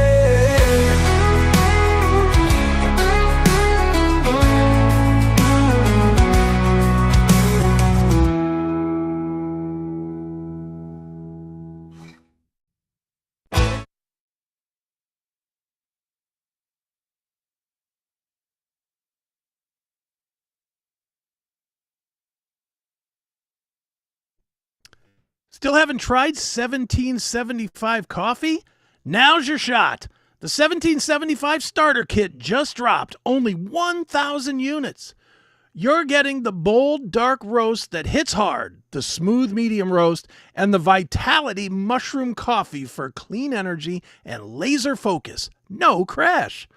Still haven't tried 1775 coffee? Now's your shot. The 1775 starter kit just dropped, only 1,000 units. You're getting the bold dark roast that hits hard, the smooth medium roast, and the Vitality mushroom coffee for clean energy and laser focus. No crash.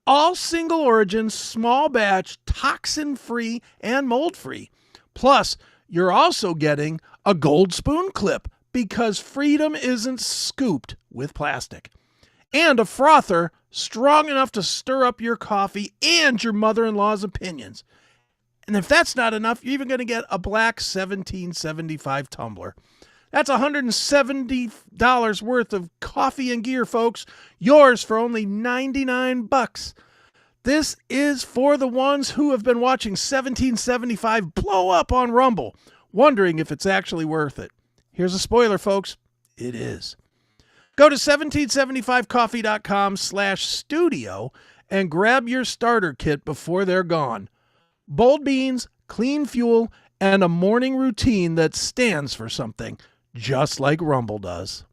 All single origin, small batch, toxin-free, and mold-free. Plus, you're also getting a gold spoon clip because freedom isn't scooped with plastic. And a frother strong enough to stir up your coffee and your mother-in-law's opinions. And if that's not enough, you're even going to get a black 1775 tumbler. That's $170 worth of coffee and gear, folks. Yours for only $99. This is for the ones who have been watching 1775 blow up on Rumble, wondering if it's actually worth it. Here's a spoiler, folks. It is. Go to 1775coffee.com/studio and grab your starter kit before they're gone. Bold beans, clean fuel, and a morning routine that stands for something, just like Rumble does.